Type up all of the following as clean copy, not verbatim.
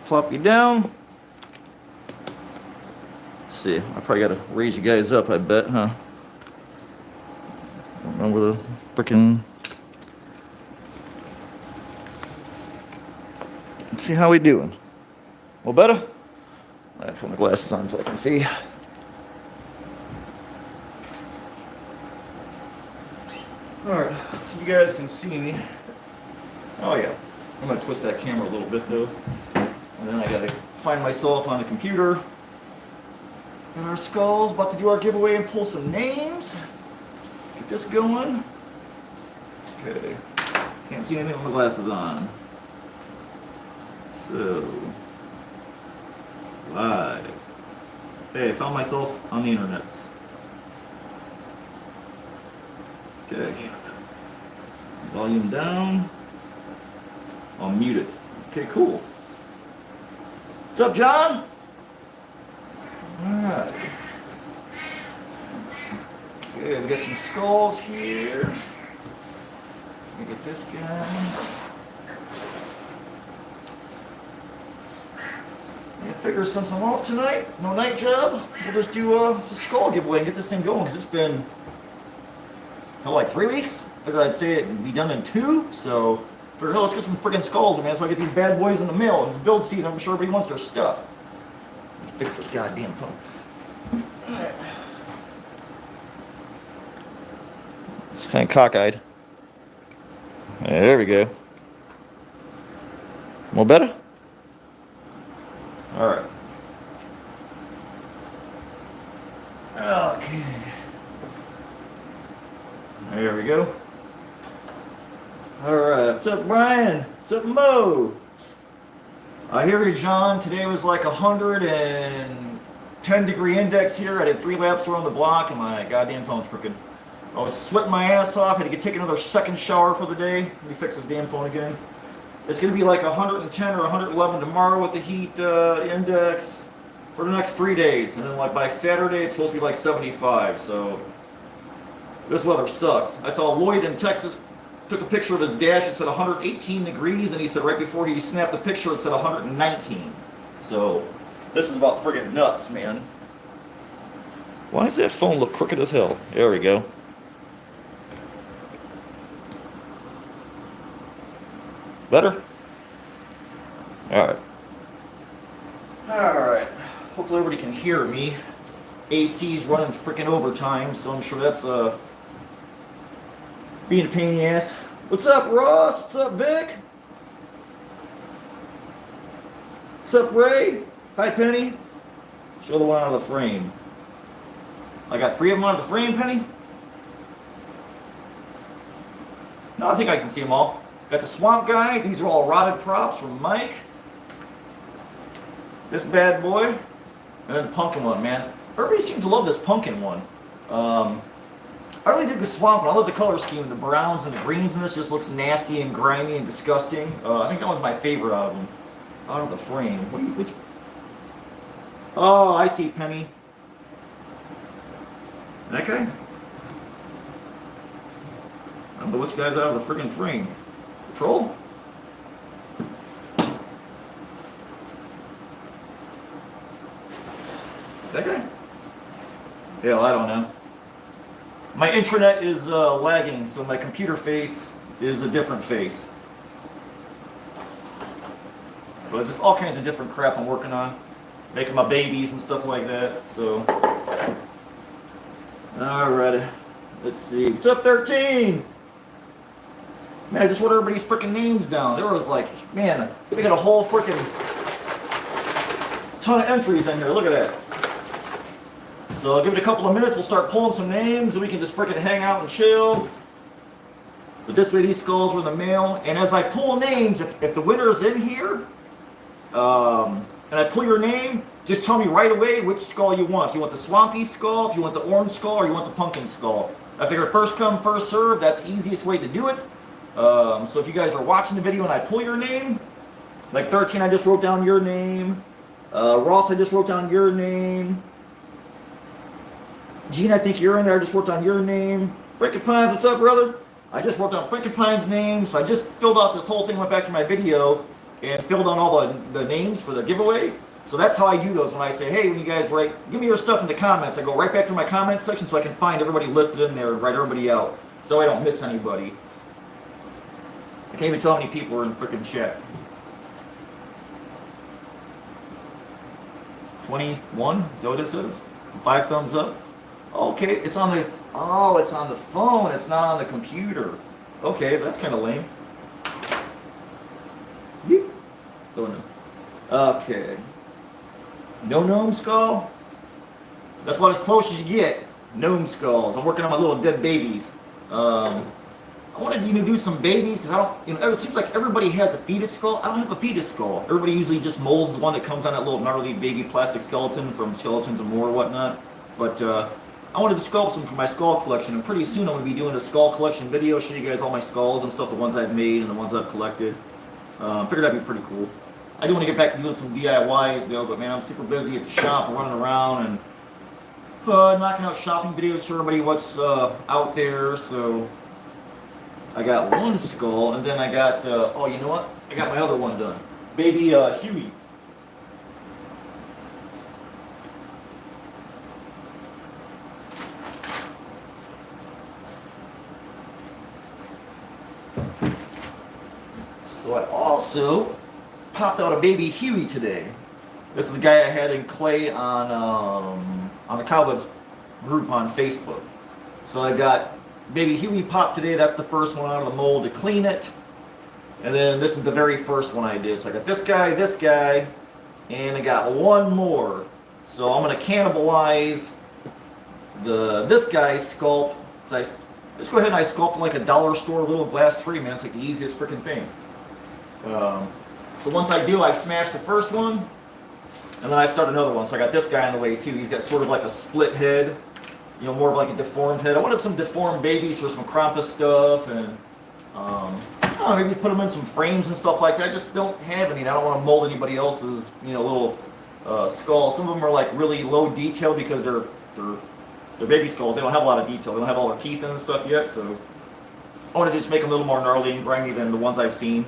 Plop you down. Let's see, I probably gotta raise you guys up, I bet, huh? Remember the freaking. Let's see how we doing. Well, better? I have to put my glasses on so I can see. Alright, so you guys can see me. Oh yeah. I'm gonna twist that camera a little bit though. And then I gotta find myself on the computer. And our skulls, about to do our giveaway and pull some names. Get this going. Okay. Can't see anything with my glasses on. So, live. Hey, I found myself on the internet. Okay. Volume down. I'll mute it. Okay, cool. What's up, John? Alright. Okay, we got some skulls here. Let me get this guy. I figure since I'm off tonight, no night job, we'll just do a skull giveaway and get this thing going, because it's been, like 3 weeks? Figured I'd say it'd be done in 2, so figured, let's get some friggin' skulls, man, so I get these bad boys in the mail. It's build season, I'm sure everybody wants their stuff. Let me fix this goddamn phone. Alright. It's kind of cockeyed. There we go. More better? Alright. Okay. There we go. Alright, what's up, Brian? What's up, Mo? I hear you, John. Today was like 110-degree index here. I did 3 laps around the block and my goddamn phone's crooked. I was sweating my ass off. I had to take another second shower for the day. Let me fix this damn phone again. It's going to be like 110 or 111 tomorrow with the heat index for the next 3 days. And then like by Saturday, it's supposed to be like 75. So this weather sucks. I saw Lloyd in Texas took a picture of his dash. It said 118 degrees. And he said right before he snapped the picture, it said 119. So this is about friggin' nuts, man. Why does that phone look crooked as hell? There we go. Better? Alright. Alright. Hopefully everybody can hear me. AC's running freaking overtime, so I'm sure that's being a pain in the ass. What's up, Ross? What's up, Vic? What's up, Ray? Hi, Penny. Show the one out of the frame. I got 3 of them out of the frame, Penny? No, I think I can see them all. Got the swamp guy. These are all rotted props from Mike. This bad boy. And then the pumpkin one, man. Everybody seems to love this pumpkin one. I really dig the swamp one. I love the color scheme. The browns and the greens in this just looks nasty and grimy and disgusting. I think that one's my favorite out of them. Out of the frame. Which? Oh, I see, Penny. That guy? I don't know which guy's out of the friggin' frame. Troll? That guy? Hell, I don't know. My intranet is lagging, so my computer face is a different face. But it's just all kinds of different crap I'm working on. Making my babies and stuff like that, so. Alright, let's see. What's up, 13? Man, I just wrote everybody's freaking names down. There was like, man, we got a whole freaking ton of entries in here. Look at that. So I'll give it a couple of minutes. We'll start pulling some names and we can just freaking hang out and chill. But this way these skulls are in the mail. And as I pull names, if the winner's in here, and I pull your name, just tell me right away which skull you want. If you want the swampy skull, if you want the orange skull, or you want the pumpkin skull. I figure first come, first serve. That's the easiest way to do it. So if you guys are watching the video and I pull your name, like 13, I just wrote down your name. Ross, I just wrote down your name. Gene, I think you're in there. I just wrote down your name. Frankenpines, what's up, brother? I just wrote down Frankenpine's name, so I just filled out this whole thing, went back to my video. and filled on all the names for the giveaway. So that's how I do those when I say, hey, when you guys write, give me your stuff in the comments. I go right back to my comments section so I can find everybody listed in there and write everybody out so I don't miss anybody. I can't even tell how many people are in freaking chat. 21? Is that what it says? 5 thumbs up? Okay, it's on the, oh, it's on the phone. It's not on the computer. Okay, that's kind of lame. Yeep. Oh, no. Okay. No gnome skull? That's about as close as you get. Gnome skulls. I'm working on my little dead babies. I wanted to even do some babies because I don't, it seems like everybody has a fetus skull. I don't have a fetus skull. Everybody usually just molds the one that comes on that little gnarly baby plastic skeleton from Skeletons and More or whatnot. But I wanted to sculpt some for my skull collection, and pretty soon I'm going to be doing a skull collection video, show you guys all my skulls and stuff, the ones I've made and the ones I've collected. Figured that'd be pretty cool. I do want to get back to doing some DIYs though, but man, I'm super busy at the shop, running around and knocking out shopping videos for everybody what's out there. So I got one skull, and then I got, oh, you know what? I got my other one done. Baby Huey. So I also popped out a baby Huey today. This is the guy I had in clay on the Cowboys group on Facebook. So I got baby Huey popped today. That's the first one out of the mold to clean it. And then this is the very first one I did. So I got this guy, and I got one more. So I'm going to cannibalize this guy's sculpt. So let's go ahead and I sculpted like a dollar store little glass tree, man. It's like the easiest freaking thing. So once I do, I smash the first one, and then I start another one. So I got this guy in the way too. He's got sort of like a split head, more of like a deformed head. I wanted some deformed babies for some Krampus stuff, and I don't know, maybe put them in some frames and stuff like that. I just don't have any. I don't want to mold anybody else's, little skull. Some of them are like really low detail because they're baby skulls. They don't have a lot of detail. They don't have all their teeth in and stuff yet. So I want to just make them a little more gnarly and grimy than the ones I've seen.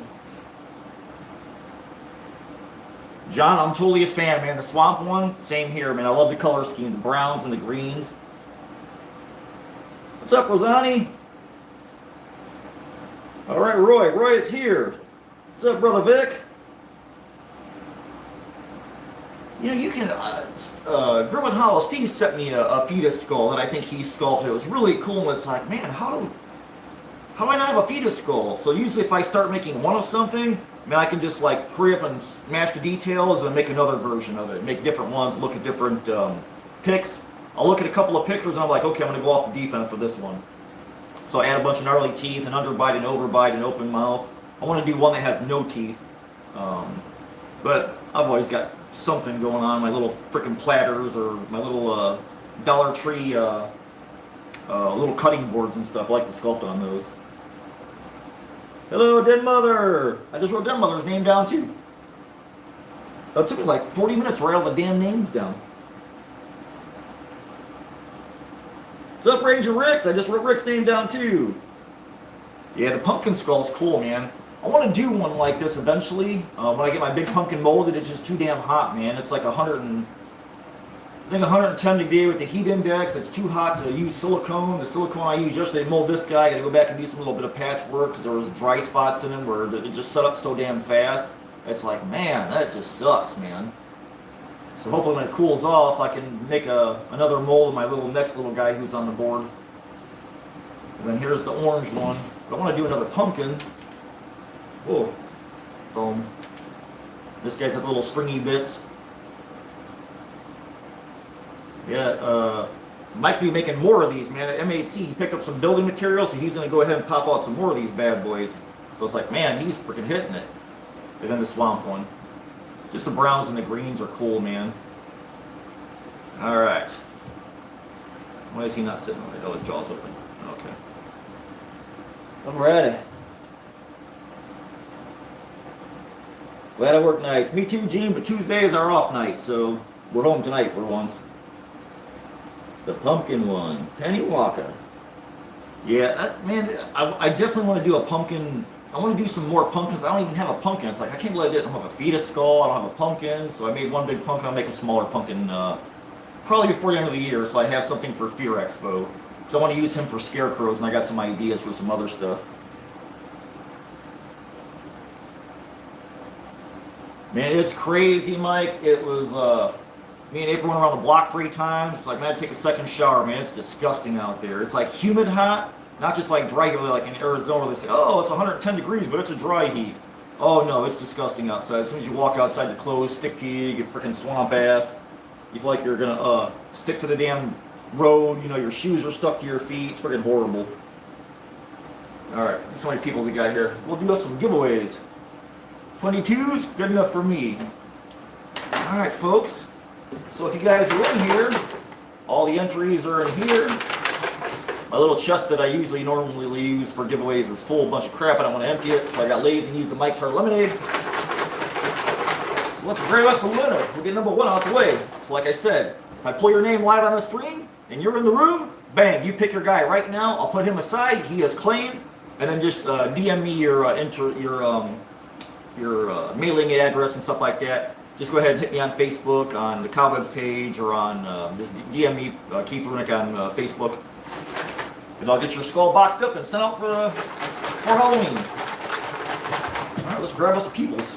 John, I'm totally a fan, man. The swamp one, same here, man. I love the color scheme, the browns and the greens. What's up, Rosani? All right, Roy. Roy is here. What's up, Brother Vic? You can, Grimwood Hollow, Steve sent me a fetus skull that I think he sculpted. It was really cool, and it's like, man, how do I not have a fetus skull? So usually if I start making one of something, I can just like hurry up and smash the details and make another version of it. Make different ones, look at different pics. I'll look at a couple of pictures and I'm like, okay, I'm going to go off the deep end for this one. So I add a bunch of gnarly teeth, and underbite and overbite and open mouth. I want to do one that has no teeth. But I've always got something going on, my little freaking platters or my little Dollar Tree little cutting boards and stuff. I like to sculpt on those. Hello, Den Mother. I just wrote Den Mother's name down too. It took me like 40 minutes to write all the damn names down. What's up, Ranger Ricks? I just wrote Rick's name down too. Yeah, the pumpkin skull's cool, man. I want to do one like this eventually. When I get my big pumpkin molded, it's just too damn hot, man. It's like 110 degree with the heat index. It's too hot to use silicone. The silicone I used yesterday to mold this guy, I got to go back and do some little bit of patchwork because there was dry spots in him where it just set up so damn fast. It's like, man, that just sucks, man. So hopefully when it cools off, I can make another mold of my next little guy who's on the board. And then here's the orange one. But I want to do another pumpkin. Oh, foam. This guy's got little stringy bits. Yeah, Mike's be making more of these, man. At MHC, he picked up some building materials, so he's going to go ahead and pop out some more of these bad boys. So it's like, man, he's freaking hitting it. And then the swamp one. Just the browns and the greens are cool, man. All right. Why is he not sitting on it? Oh, his jaw's open. Okay. Alrighty. Glad I work nights. Me too, Gene, but Tuesdays are off nights, so we're home tonight for once. The pumpkin one. Penny Walker. Yeah, man, I definitely want to do a pumpkin I want to do some more pumpkins. I don't even have a pumpkin. It's like, I can't believe I didn't have a fetus skull. I don't have a pumpkin. So I made one big pumpkin. I'll make a smaller pumpkin probably before the end of the year. So I have something for Fear Expo. So I want to use him for scarecrows, and I got some ideas for some other stuff. Man, it's crazy, Mike. It was, me and April went around the block 3 times. It's like, man, I take a second shower, man. It's disgusting out there. It's like humid hot, not just like dry heat, like in Arizona where they say, oh, it's 110 degrees, but it's a dry heat. Oh, no, it's disgusting outside. As soon as you walk outside, the clothes stick to you, you get freaking swamp ass. You feel like you're going to stick to the damn road. You know, your shoes are stuck to your feet. It's freaking horrible. All right, so many people we got here. We'll do us some giveaways. 22s, good enough for me. All right, folks. So if you guys are in here, all the entries are in here. My little chest that I normally use for giveaways is full of a bunch of crap. I don't want to empty it, so I got lazy and used the Mike's Hard Lemonade. So let's grab us a winner. We'll get number 1 out the way. So like I said, if I pull your name live on the stream and you're in the room, bang, you pick your guy right now. I'll put him aside. He is claimed, and then just DM me your mailing address and stuff like that. Just go ahead and hit me on Facebook, on the Cowbell page, or on just DM me, Keith Runick on Facebook, and I'll get your skull boxed up and sent out for Halloween. All right, let's grab us some peoples.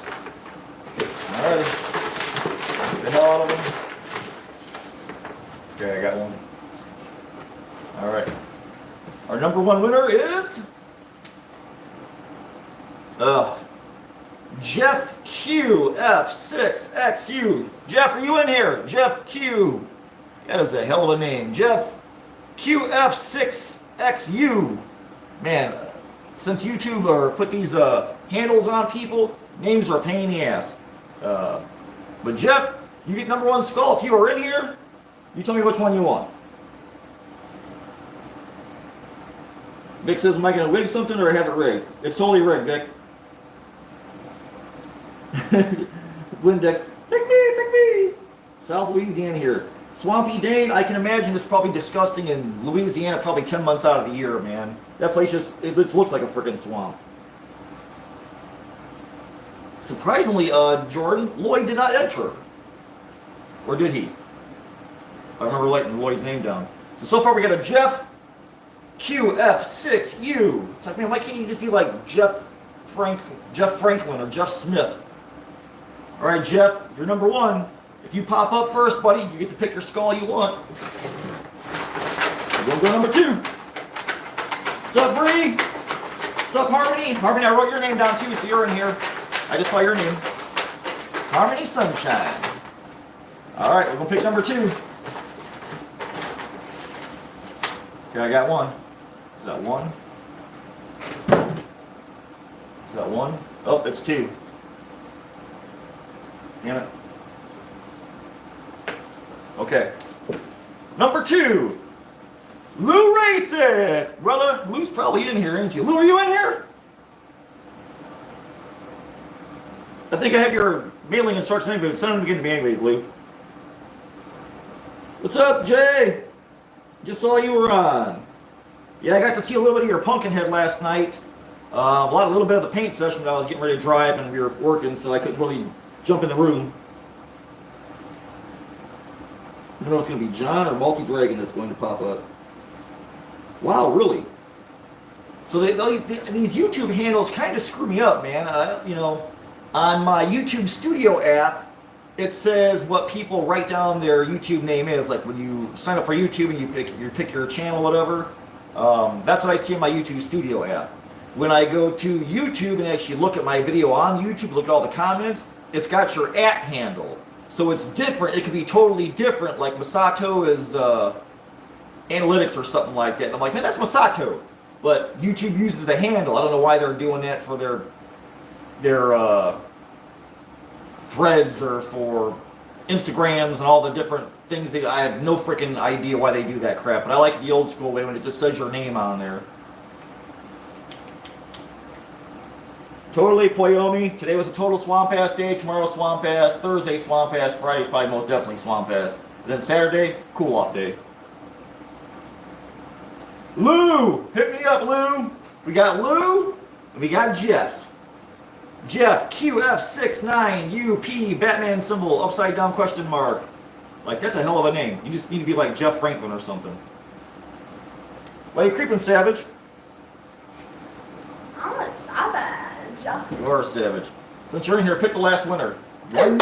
All righty, get the hell out of them. Okay, I got one. All right, our number 1 winner is Jeff QF6XU. Jeff, are you in here? Jeff Q. That is a hell of a name. Jeff QF6XU. Man, since YouTube put these handles on people, names are a pain in the ass. But Jeff, you get number 1 skull. If you are in here, you tell me which one you want. Vic says, am I going to wig something or have it rigged? It's totally rigged, Vic. Blindex, pick me. South Louisiana here. Swampy Dane, I can imagine it's probably disgusting in Louisiana probably 10 months out of the year, man. That place it looks like a freaking swamp. Surprisingly, Jordan, Lloyd did not enter. Or did he? I remember writing Lloyd's name down. So far we got a Jeff QF6U. It's like, man, why can't you just be like Jeff Franklin or Jeff Smith? All right, Jeff, you're number 1. If you pop up first, buddy, you get to pick your skull you want. We're going to go number 2. What's up, Bree? What's up, Harmony? Harmony, I wrote your name down too, so you're in here. I just saw your name. Harmony Sunshine. All right, we're going to pick number 2. Okay, I got 1. Is that 1? Is that 1? Oh, it's 2. Damn it. Okay. Number 2. Lou Rasick. Brother, Lou's probably in here, ain't you? Lou, are you in here? I think I have your mailing instructions anyway, but send them again to me anyways, Lou. What's up, Jay? Just saw you were on. Yeah, I got to see a little bit of your Pumpkinhead last night. A little bit of the paint session that I was getting ready to drive and we were working, so I couldn't really jump in the room. I don't know if it's going to be John or Multi-Dragon that's going to pop up. Wow, really? So these YouTube handles kind of screw me up, man. On my YouTube Studio app, it says what people write down their YouTube name is. Like when you sign up for YouTube and you pick your channel, whatever. That's what I see in my YouTube Studio app. When I go to YouTube and actually look at my video on YouTube, look at all the comments, it's got your @ handle. So it's different. It could be totally different. Like Masato is analytics or something like that. And I'm like, man, that's Masato. But YouTube uses the handle. I don't know why they're doing that for their threads or for Instagrams and all the different things. I have no freaking idea why they do that crap. But I like the old school way when it just says your name on there. Totally Poyomi. Today was a total Swamp Ass day. Tomorrow Swamp Ass. Thursday Swamp Ass. Friday's probably most definitely Swamp Ass. And then Saturday, cool off day. Lou! Hit me up, Lou! We got Lou, We got Jeff. Jeff, QF69UP, Batman symbol, upside down question mark. Like, that's a hell of a name. You just need to be like Jeff Franklin or something. Why are you creeping, Savage? I'm a savage. You are a savage. Since you're in here, pick the last winner. One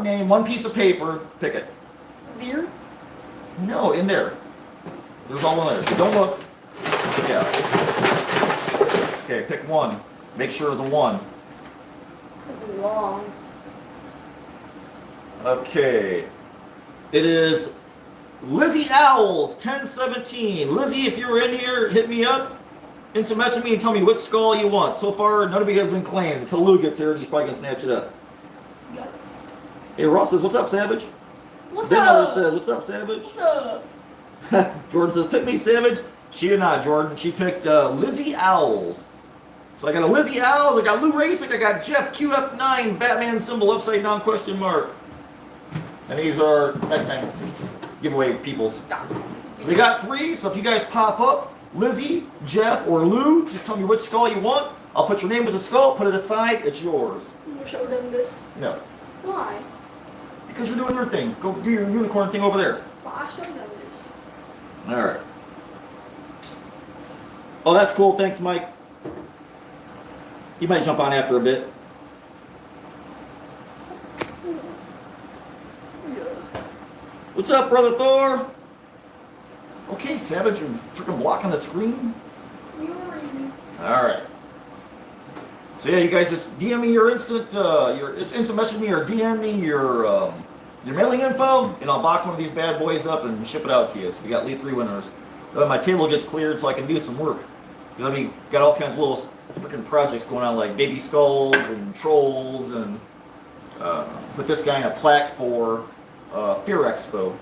name, one piece of paper. Pick it. Beer? No, in there. There's all in there. So don't look. Yeah. Okay, pick one. Make sure it's a one. It's long. Okay. It is Lizzie Owls, 1017. Lizzie, if you're in here, hit me up. Instant message me and tell me what skull you want. So far, none of you has been claimed. Until Lou gets here, and he's probably going to snatch it up. Yes. Hey, Ross says, what's up, Savage? What's Big up? Mother says, what's up, Savage? What's up? Jordan says, pick me, Savage. She did not, Jordan. She picked Lizzie Owls. So I got a Lizzie Owls, I got Lou Racing, I got Jeff QF9, Batman symbol, upside down question mark. And these are next time giveaway peoples. Yeah. So we got three, so if you guys pop up, Lizzie, Jeff, or Lou, just tell me which skull you want. I'll put your name with the skull, put it aside, it's yours. You show them this. No. Why? Because you're doing your thing. Go do your unicorn thing over there. But I showed them this. Alright. Oh, that's cool. Thanks, Mike. You might jump on after a bit. What's up, Brother Thor? Okay, Savage, you're freaking blocking the screen. Alright. So yeah, you guys just DM me your instant message me or DM me your mailing info, and I'll box one of these bad boys up and ship it out to you. So we got lead 3 winners. My table gets cleared so I can do some work. I mean, got all kinds of little freaking projects going on, like baby skulls and trolls, and put this guy in a plaque for Fear Expo.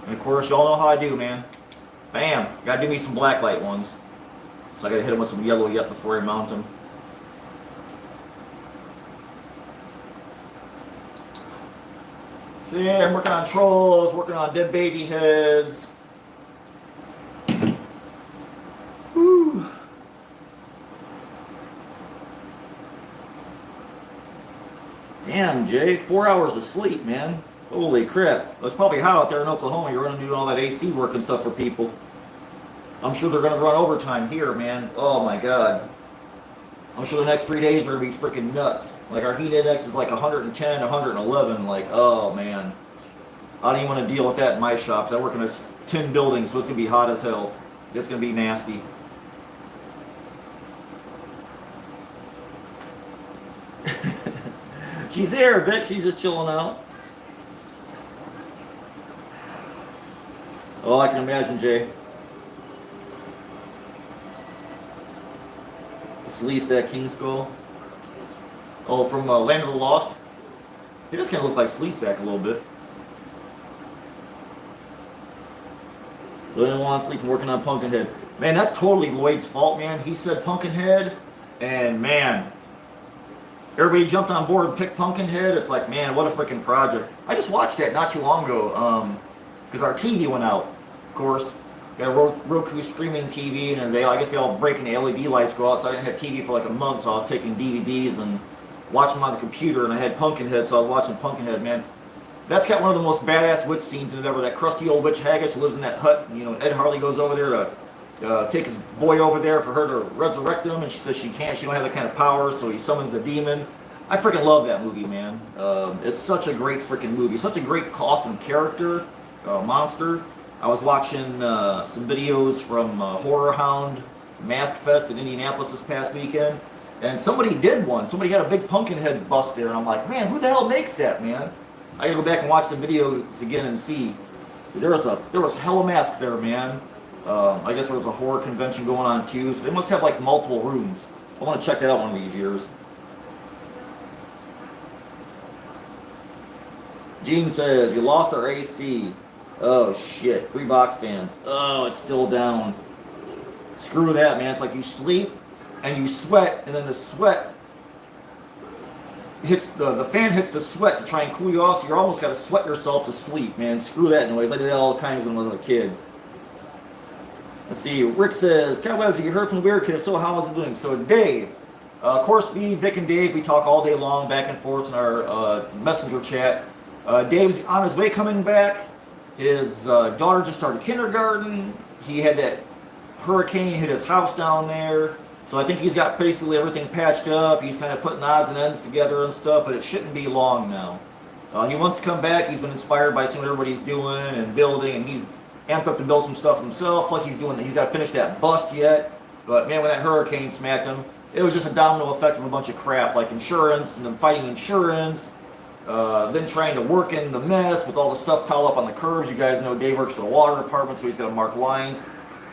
And of course, y'all know how I do, man. Bam! Gotta do me some blacklight ones. So I gotta hit him with some yellow yet before I mount him. So yeah, I'm working on trolls, working on dead baby heads. Woo. Damn, Jay, 4 hours of sleep, man. Holy crap. It's probably hot out there in Oklahoma. You're running to do all that AC work and stuff for people. I'm sure they're going to run overtime here, man. Oh my god. I'm sure the next 3 days are going to be freaking nuts. Like, our heat index is like 110, 111. Like, oh man. I don't even want to deal with that in my shop, because I work in a tin building, so it's going to be hot as hell. It's going to be nasty. She's there, Vic. She's just chilling out. Oh, I can imagine, Jay. Sleestack King Skull. Oh, from Land of the Lost. He does kind of look like Sleestack a little bit. Really want to sleep from working on Pumpkinhead. Man, that's totally Lloyd's fault, man. He said Pumpkinhead, and man, everybody jumped on board and picked Pumpkinhead. It's like, man, what a freaking project. I just watched that not too long ago, because our TV went out, of course. Got a Roku streaming TV, and I guess they all breaking the LED lights go out, so I didn't have TV for like a month, so I was taking DVDs and watching them on the computer, and I had Pumpkinhead, so I was watching Pumpkinhead, man. That's got one of the most badass witch scenes in it ever. That crusty old witch Haggis who lives in that hut. You know, Ed Harley goes over there to take his boy over there for her to resurrect him, and she says she can't. She don't have that kind of power, so he summons the demon. I freaking love that movie, man. It's such a great freaking movie. Such a great, awesome character, monster. I was watching some videos from Horror Hound Mask Fest in Indianapolis this past weekend, and somebody did one. Somebody had a big Pumpkinhead bust there, and I'm like, man, who the hell makes that, man? I gotta go back and watch the videos again and see. There was hella masks there, man. I guess there was a horror convention going on too, so they must have like multiple rooms. I want to check that out one of these years. Gene says, you lost our AC. Oh shit, 3 box fans. Oh, it's still down. Screw that, man. It's like you sleep and you sweat, and then the sweat hits the fan hits the sweat to try and cool you off, so you're almost got to sweat yourself to sleep, man. Screw that noise. I did that all the time when I was a kid. Let's see. Rick says, Cowboys, you heard from the Weird Kid. So how is it doing? So Dave, of course, me, Vic, and Dave, we talk all day long back and forth in our messenger chat. Dave's on his way coming back. His daughter just started kindergarten. He had that hurricane hit his house down there. So I think he's got basically everything patched up. He's kind of putting odds and ends together and stuff, but it shouldn't be long now. He wants to come back. He's been inspired by seeing what everybody's doing and building, and he's amped up to build some stuff himself. Plus, he's got to finish that bust yet. But man, when that hurricane smacked him, it was just a domino effect of a bunch of crap, like insurance, and then fighting insurance, then trying to work in the mess with all the stuff piled up on the curbs. You guys know Dave works for the water department, so he's got to mark lines.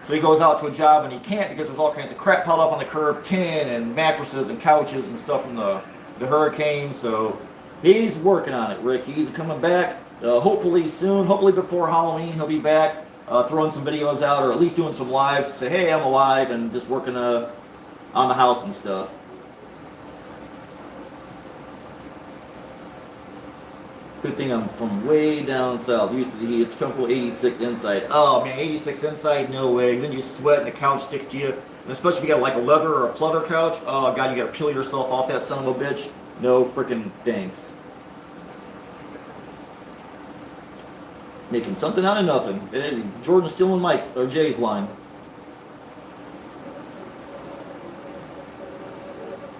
So he goes out to a job and he can't because there's all kinds of crap piled up on the curb, tin and mattresses and couches and stuff from the hurricane. So he's working on it, Rick. He's coming back, hopefully soon. Hopefully before Halloween he'll be back, throwing some videos out or at least doing some lives to say, hey, I'm alive, and just working on the house and stuff. Good thing I'm from way down south. Used to the heat. It's comfortable 86 inside. Oh man, 86 inside, no way. Then you sweat and the couch sticks to you. And especially if you got like a leather or a pleather couch. Oh god, you gotta peel yourself off that son of a bitch. No freaking thanks. Making something out of nothing. Jordan's stealing Mike's or Jay's line.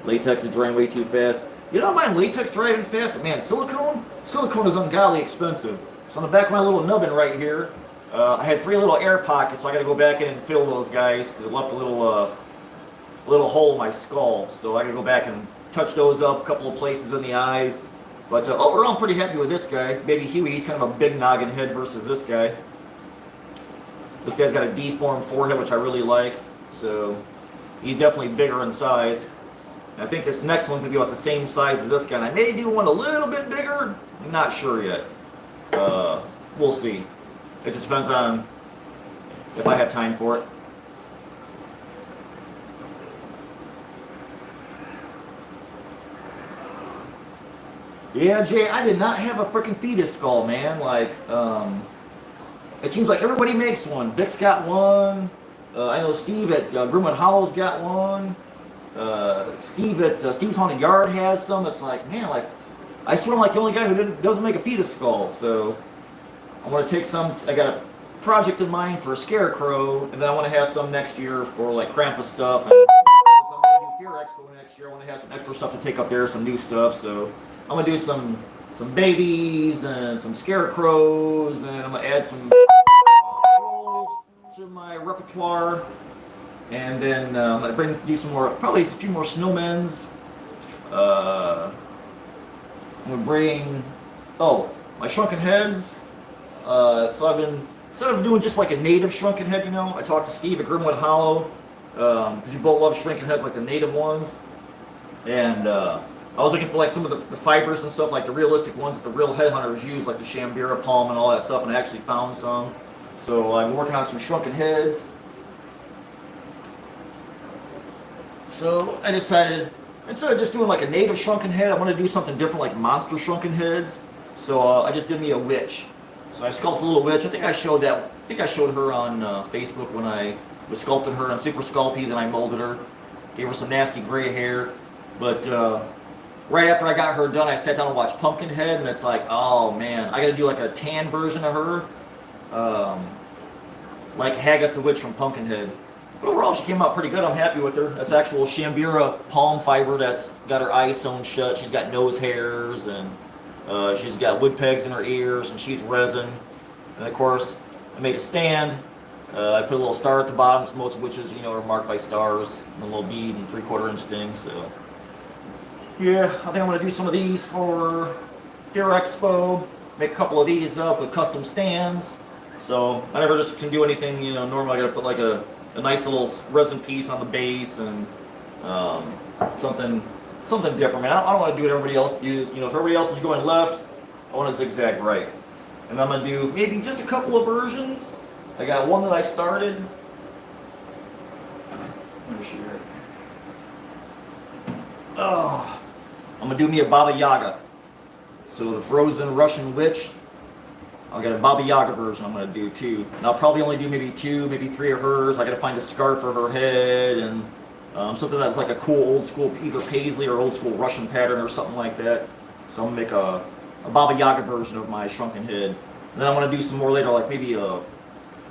Latex is drying way too fast. You don't mind latex drying fast, but man, silicone is ungodly expensive. So on the back of my little nubbin right here, I had 3 little air pockets, so I got to go back in and fill those guys because it left a little hole in my skull. So I got to go back and touch those up, a couple of places in the eyes. But overall, I'm pretty happy with this guy. Baby Huey, he's kind of a big noggin head versus this guy. This guy's got a deformed forehead, which I really like. So he's definitely bigger in size. I think this next one's going to be about the same size as this guy. And I may do one a little bit bigger. I'm not sure yet. We'll see. It just depends on if I have time for it. Yeah, Jay, I did not have a freaking fetus skull, man. Like, it seems like everybody makes one. Vic's got one. I know Steve at Grimwood Hollow's got one. Steve at Steve's Haunted Yard has some. It's like, man, like, I swear I'm like the only guy who doesn't make a fetus skull. So I want to take some. I got a project in mind for a scarecrow, and then I want to have some next year for like Krampus stuff. And since I'm going to do Fear Expo next year, I want to have some extra stuff to take up there, some new stuff. So I'm going to do some babies and some scarecrows, and I'm going to add some trolls to my repertoire. And then I'm going to do some more, probably a few more snowmen's. I'm going to bring, my shrunken heads. So I've been, instead of doing just like a native shrunken head, you know, I talked to Steve at Grimwood Hollow, because we both love shrunken heads like the native ones. And I was looking for like some of the fibers and stuff, like the realistic ones that the real headhunters use, like the Shambira palm and all that stuff, and I actually found some. So I'm working on some shrunken heads. So I decided, instead of just doing like a native shrunken head, I want to do something different, like monster shrunken heads. So I just did me a witch. So I sculpted a little witch. I think I showed her on Facebook when I was sculpting her on Super Sculpey. Then I molded her, gave her some nasty gray hair. But right after I got her done, I sat down and watched Pumpkinhead, and it's like, oh man, I got to do like a tan version of her, like Haggis the Witch from Pumpkinhead. But overall, she came out pretty good. I'm happy with her. That's actual Shambira palm fiber that's got her eyes sewn shut. She's got nose hairs, and she's got wood pegs in her ears, and she's resin. And of course, I made a stand. I put a little star at the bottom, so most witches, you know, are marked by stars, and a little bead and 3/4 inch thing. So yeah, I think I'm gonna do some of these for Fear Expo. Make a couple of these up with custom stands. So I never just can do anything, you know. Normally I gotta put like a nice little resin piece on the base and something different, man. I don't want to do what everybody else does. You know, if everybody else is going left, I want to zigzag right. And I'm gonna do maybe just a couple of versions. I got one that I started. Where's she at? Oh, I'm gonna do me a Baba Yaga. So the frozen Russian witch. I'll get a Baba Yaga version I'm going to do too. And I'll probably only do maybe 2, maybe 3 of hers. I got to find a scarf for her head and something that's like a cool old school, either paisley or old school Russian pattern or something like that. So I'm going to make a Baba Yaga version of my shrunken head. And then I want to do some more later, like maybe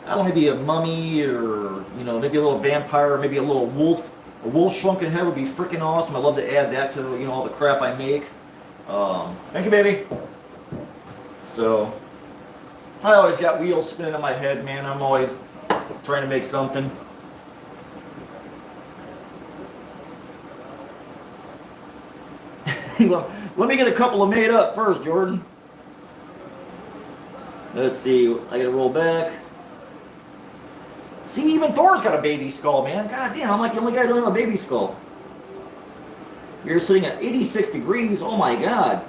maybe a mummy or, you know, maybe a little vampire, maybe a little wolf. A wolf shrunken head would be freaking awesome. I'd love to add that to, you know, all the crap I make. Thank you, baby. So, I always got wheels spinning in my head, man. I'm always trying to make something. Let me get a couple of made up first, Jordan. Let's see. I gotta roll back. See, even Thor's got a baby skull, man. God damn, I'm like the only guy who doesn't have a baby skull. You're sitting at 86 degrees. Oh my god.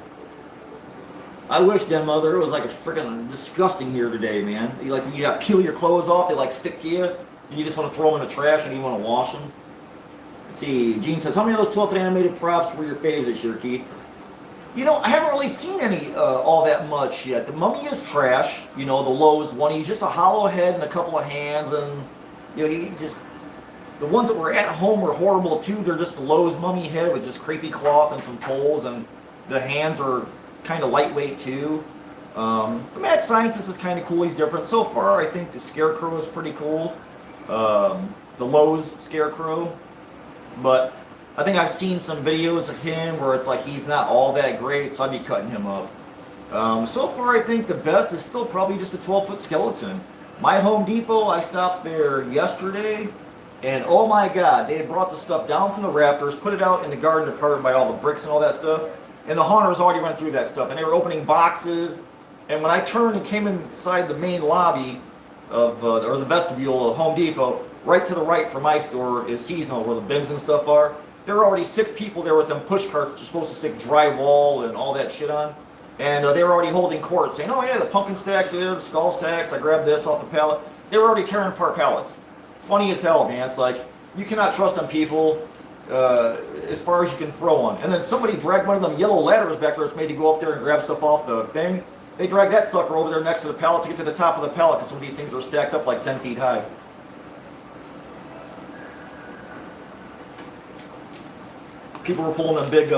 I wish, then, mother, it was like a freaking disgusting here today, man. You like, when you got to peel your clothes off, they like stick to you, and you just want to throw them in the trash and you want to wash them. Let's see, Gene says, how many of those 12-foot animated props were your faves this year, Keith? You know, I haven't really seen any all that much yet. The mummy is trash. You know, the Lowe's one, he's just a hollow head and a couple of hands, and, you know, he just... The ones that were at home were horrible too. They're just the Lowe's mummy head with just creepy cloth and some poles, and the hands are kind of lightweight too. The Mad Scientist is kind of cool. He's different. So far, I think the Scarecrow is pretty cool. The Lowe's Scarecrow. But I think I've seen some videos of him where it's like he's not all that great, so I'd be cutting him up. So far, I think the best is still probably just a 12-foot skeleton. My Home Depot, I stopped there yesterday. And oh my god, they had brought the stuff down from the rafters, put it out in the garden department by all the bricks and all that stuff. And the haunters already went through that stuff. And they were opening boxes. And when I turned and came inside the main lobby of, or the vestibule of Home Depot, right to the right from my store is seasonal, where the bins and stuff are. There were already 6 people there with them push carts that you're supposed to stick drywall and all that shit on. And they were already holding court, saying, oh yeah, the pumpkin stacks are there, the skull stacks, I grabbed this off the pallet. They were already tearing apart pallets. Funny as hell, man. It's like, you cannot trust on people as far as you can throw one. And then somebody dragged one of them yellow ladders back there. It's made to go up there and grab stuff off the thing. They dragged that sucker over there next to the pallet to get to the top of the pallet because some of these things are stacked up like 10 feet high. People were pulling them big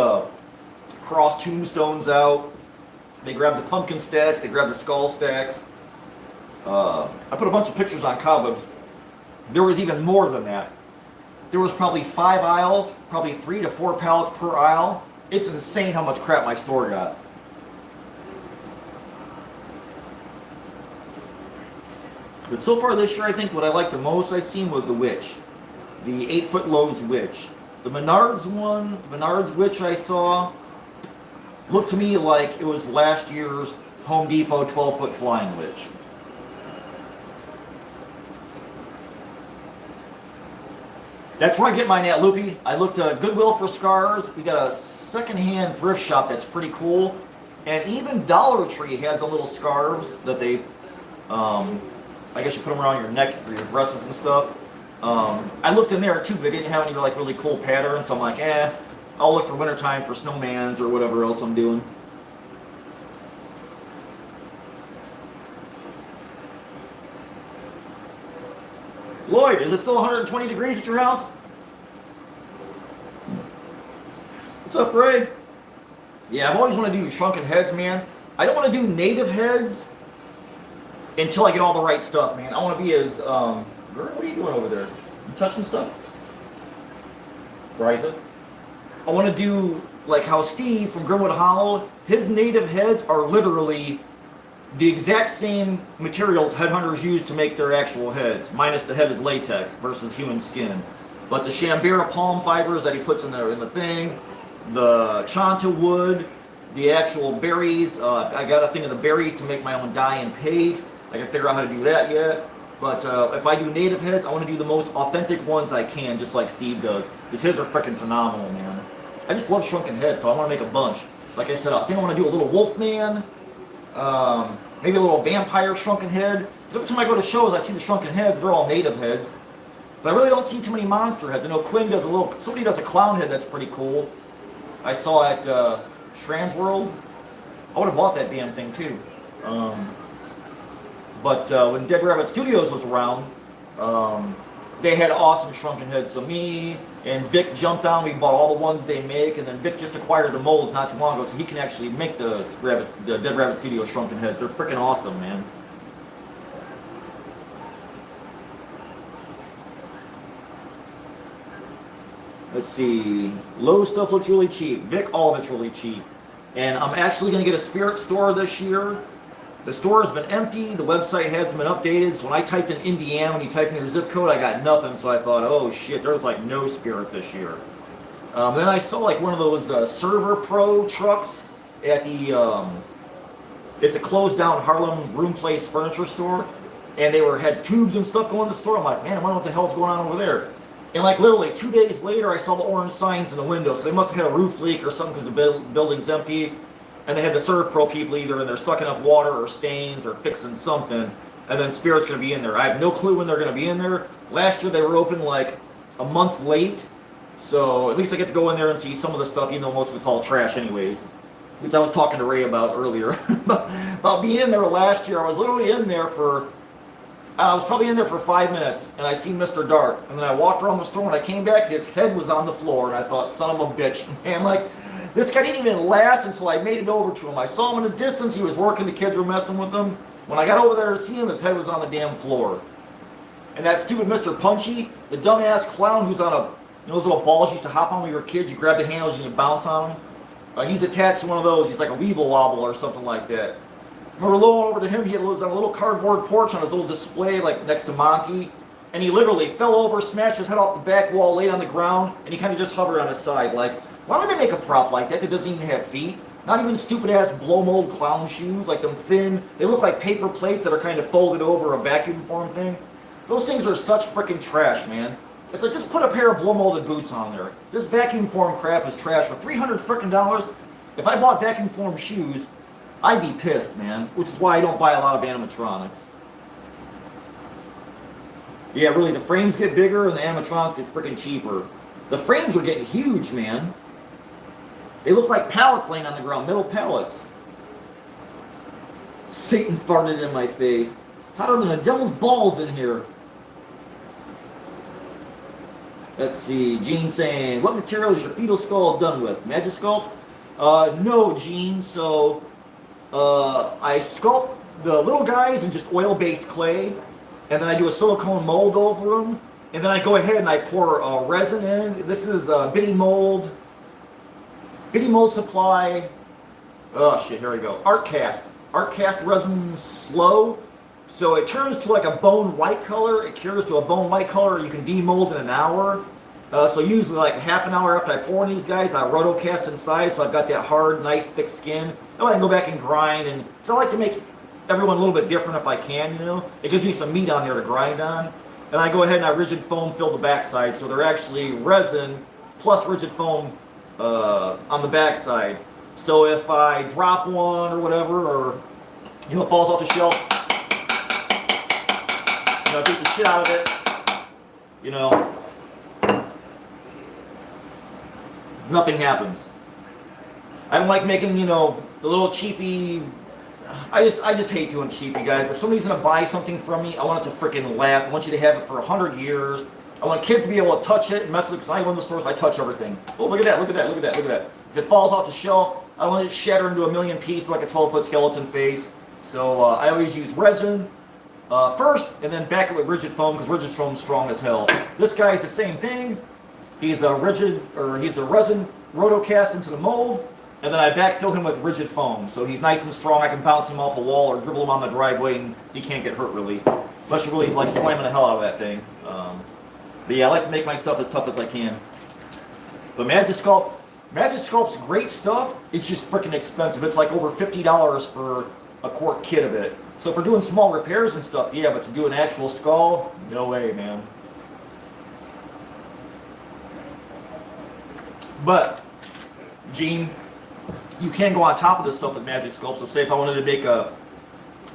cross tombstones out. They grabbed the pumpkin stacks. They grabbed the skull stacks. I put a bunch of pictures on Cobwebs. There was even more than that. There was probably 5 aisles, probably 3 to 4 pallets per aisle. It's insane how much crap my store got. But so far this year, I think what I liked the most I've seen was the Witch. The 8-foot Lowe's Witch. The Menards one, the Menards Witch I saw, looked to me like it was last year's Home Depot 12-foot Flying Witch. That's where I get mine at, Loopy. I looked at Goodwill for scars. We got a secondhand thrift shop that's pretty cool. And even Dollar Tree has the little scarves that they, I guess you put them around your neck for your breasts and stuff. I looked in there too, but they didn't have any like really cool patterns. So I'm like, I'll look for wintertime for snowmans or whatever else I'm doing. Lloyd, is it still 120 degrees at your house? What's up, Ray? Yeah, I've always wanted to do shrunken heads, man. I don't want to do native heads until I get all the right stuff, man. I want to be as, girl, what are you doing over there? You touching stuff? Bryza? I want to do, like how Steve from Grimwood Hollow, his native heads are literally the exact same materials headhunters use to make their actual heads, minus the head is latex versus human skin. But the Shambira palm fibers that he puts in the thing, the Chanta wood, the actual berries. I got a thing of the berries to make my own dye and paste. I can figure out how to do that yet. But if I do native heads, I want to do the most authentic ones I can, just like Steve does. Because his are freaking phenomenal, man. I just love shrunken heads, so I want to make a bunch. Like I said, I think I want to do a little Wolfman. Maybe a little vampire shrunken head. Because every time I go to shows, I see the shrunken heads. They're all native heads. But I really don't see too many monster heads. I know Quinn does somebody does a clown head that's pretty cool. I saw at Transworld. I would have bought that damn thing too. But when Dead Rabbit Studios was around, they had awesome shrunken heads. So me and Vic jumped on. We bought all the ones they make, and then Vic just acquired the molds not too long ago, so he can actually make the Dead Rabbit Studios shrunken heads. They're freaking awesome, man. Let's see. Lowe's stuff looks really cheap. Vic, all of it's really cheap. And I'm actually going to get a Spirit store this year. The store has been empty. The website hasn't been updated. So when I typed in Indiana, when you type in your zip code, I got nothing. So I thought, oh shit, there's like no Spirit this year. Then I saw like one of those Server Pro trucks at the, it's a closed down Harlem Room Place furniture store. And they had tubes and stuff going in the store. I'm like, man, I wonder what the hell's going on over there. And like literally 2 days later, I saw the orange signs in the window. So they must have had a roof leak or something because the building's empty. And they had the Serve Pro people either in there sucking up water or stains or fixing something. And then Spirit's going to be in there. I have no clue when they're going to be in there. Last year they were open like a month late. So at least I get to go in there and see some of the stuff, even though most of it's all trash anyways. Which I was talking to Ray about earlier. About being in there last year. I was literally in there for... I was probably in there for 5 minutes, and I seen Mr. Dark. And then I walked around the store, and I came back, his head was on the floor, and I thought, son of a bitch. Man, like, this guy didn't even last until I made it over to him. I saw him in the distance, he was working, the kids were messing with him. When I got over there to see him, his head was on the damn floor. And that stupid Mr. Punchy, the dumbass clown who's on those little balls you used to hop on when you were kids, you grab the handles and you bounce on them. He's attached to one of those, he's like a Weeble Wobble or something like that. I remember going over to him, he was on a little cardboard porch on his little display, like next to Monty, and he literally fell over, smashed his head off the back wall, laid on the ground, and he kind of just hovered on his side. Like, why would they make a prop like that doesn't even have feet? Not even stupid-ass blow-mold clown shoes, like them thin, they look like paper plates that are kind of folded over a vacuum form thing. Those things are such freaking trash, man. It's like, just put a pair of blow-molded boots on there. This vacuum form crap is trash. For $300 freaking dollars, if I bought vacuum form shoes, I'd be pissed, man, which is why I don't buy a lot of animatronics. Yeah, really, the frames get bigger and the animatronics get freaking cheaper. The frames are getting huge, man. They look like pallets laying on the ground, metal pallets. Satan farted in my face. Hotter than a devil's balls in here. Let's see, Gene saying, what material is your fetal skull done with? Magisculpt? No, Gene, so... I sculpt the little guys in just oil-based clay, and then I do a silicone mold over them, and then I go ahead and I pour resin in. This is Bitty Mold Supply. Oh shit, here we go. Artcast. Artcast resin slow, so it turns to like a bone white color. It cures to a bone white color. You can demold in an hour. So usually like half an hour after I pour in these guys, I rotocast inside, so I've got that hard, nice, thick skin. Then I can go back and grind, and so I like to make everyone a little bit different if I can, you know. It gives me some meat on there to grind on. And I go ahead and I rigid foam fill the backside, so they're actually resin plus rigid foam on the backside. So if I drop one or whatever, or you know, it falls off the shelf, you know, beat the shit out of it, you know. Nothing happens. I don't like making, you know, the little cheapy. I just hate doing cheapy, guys. If somebody's gonna buy something from me, I want it to freaking last. I want you to have it for 100 years. I want kids to be able to touch it and mess with it. Because I go in the stores, I touch everything. Oh, look at that! Look at that! Look at that! Look at that! If it falls off the shelf, I want it to shatter into a million pieces like a 12-foot skeleton face. So I always use resin first, and then back it with rigid foam because rigid foam's strong as hell. This guy's the same thing. He's a resin rotocast into the mold, and then I backfill him with rigid foam. So he's nice and strong. I can bounce him off a wall or dribble him on the driveway, and he can't get hurt really. Unless you really like slamming the hell out of that thing. But yeah, I like to make my stuff as tough as I can. But Magisculpt's great stuff. It's just freaking expensive. It's like over $50 for a quart kit of it. So for doing small repairs and stuff, yeah, but to do an actual skull, no way, man. But, Gene, you can go on top of this stuff with Magisculpt. So say if I wanted to make a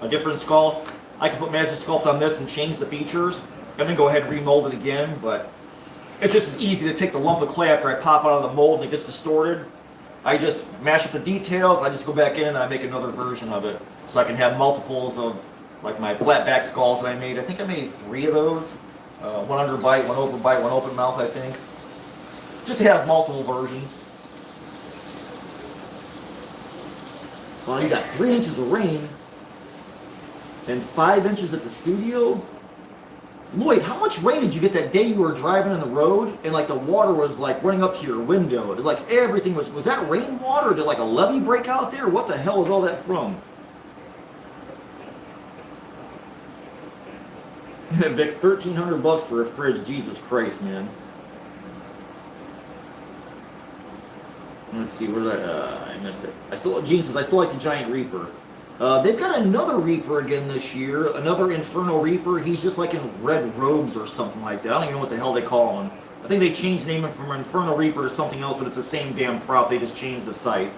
different skull, I can put Magisculpt on this and change the features, and then go ahead and remold it again. But it's just as easy to take the lump of clay after I pop it out of the mold and it gets distorted. I just mash up the details, I just go back in and I make another version of it. So I can have multiples of like my flatback skulls that I made. I think I made 3 of those. One under bite, one over bite, one open mouth, I think. Just to have multiple versions. Well, you got 3 inches of rain and 5 inches at the studio. Lloyd, how much rain did you get that day you were driving on the road and like the water was like running up to your window? Like everything was that rainwater? Or did like a levee break out there? What the hell was all that from? Vic, $1,300 for a fridge. Jesus Christ, man. Let's see, where did I missed it. Gene says, I still like the Giant Reaper. They've got another Reaper again this year, another Inferno Reaper. He's just like in red robes or something like that. I don't even know what the hell they call him. I think they changed the name from Inferno Reaper to something else, but it's the same damn prop. They just changed the scythe.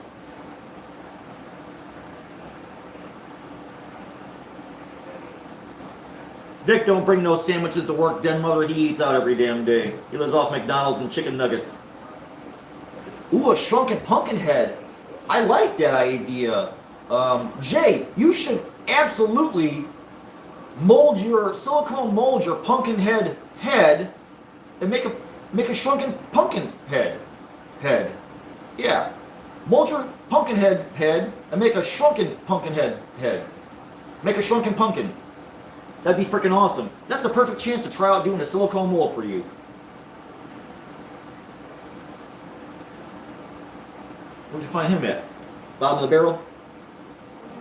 Vic don't bring no sandwiches to work. Den mother, he eats out every damn day. He lives off McDonald's and chicken nuggets. Ooh, a shrunken pumpkin head. I like that idea. Jay, you should absolutely silicone mold your pumpkin head and make a shrunken pumpkin head. Yeah. Mold your pumpkin head and make a shrunken pumpkin head. Make a shrunken pumpkin. That'd be freaking awesome. That's the perfect chance to try out doing a silicone mold for you. Where'd you find him at? Bottom of the barrel?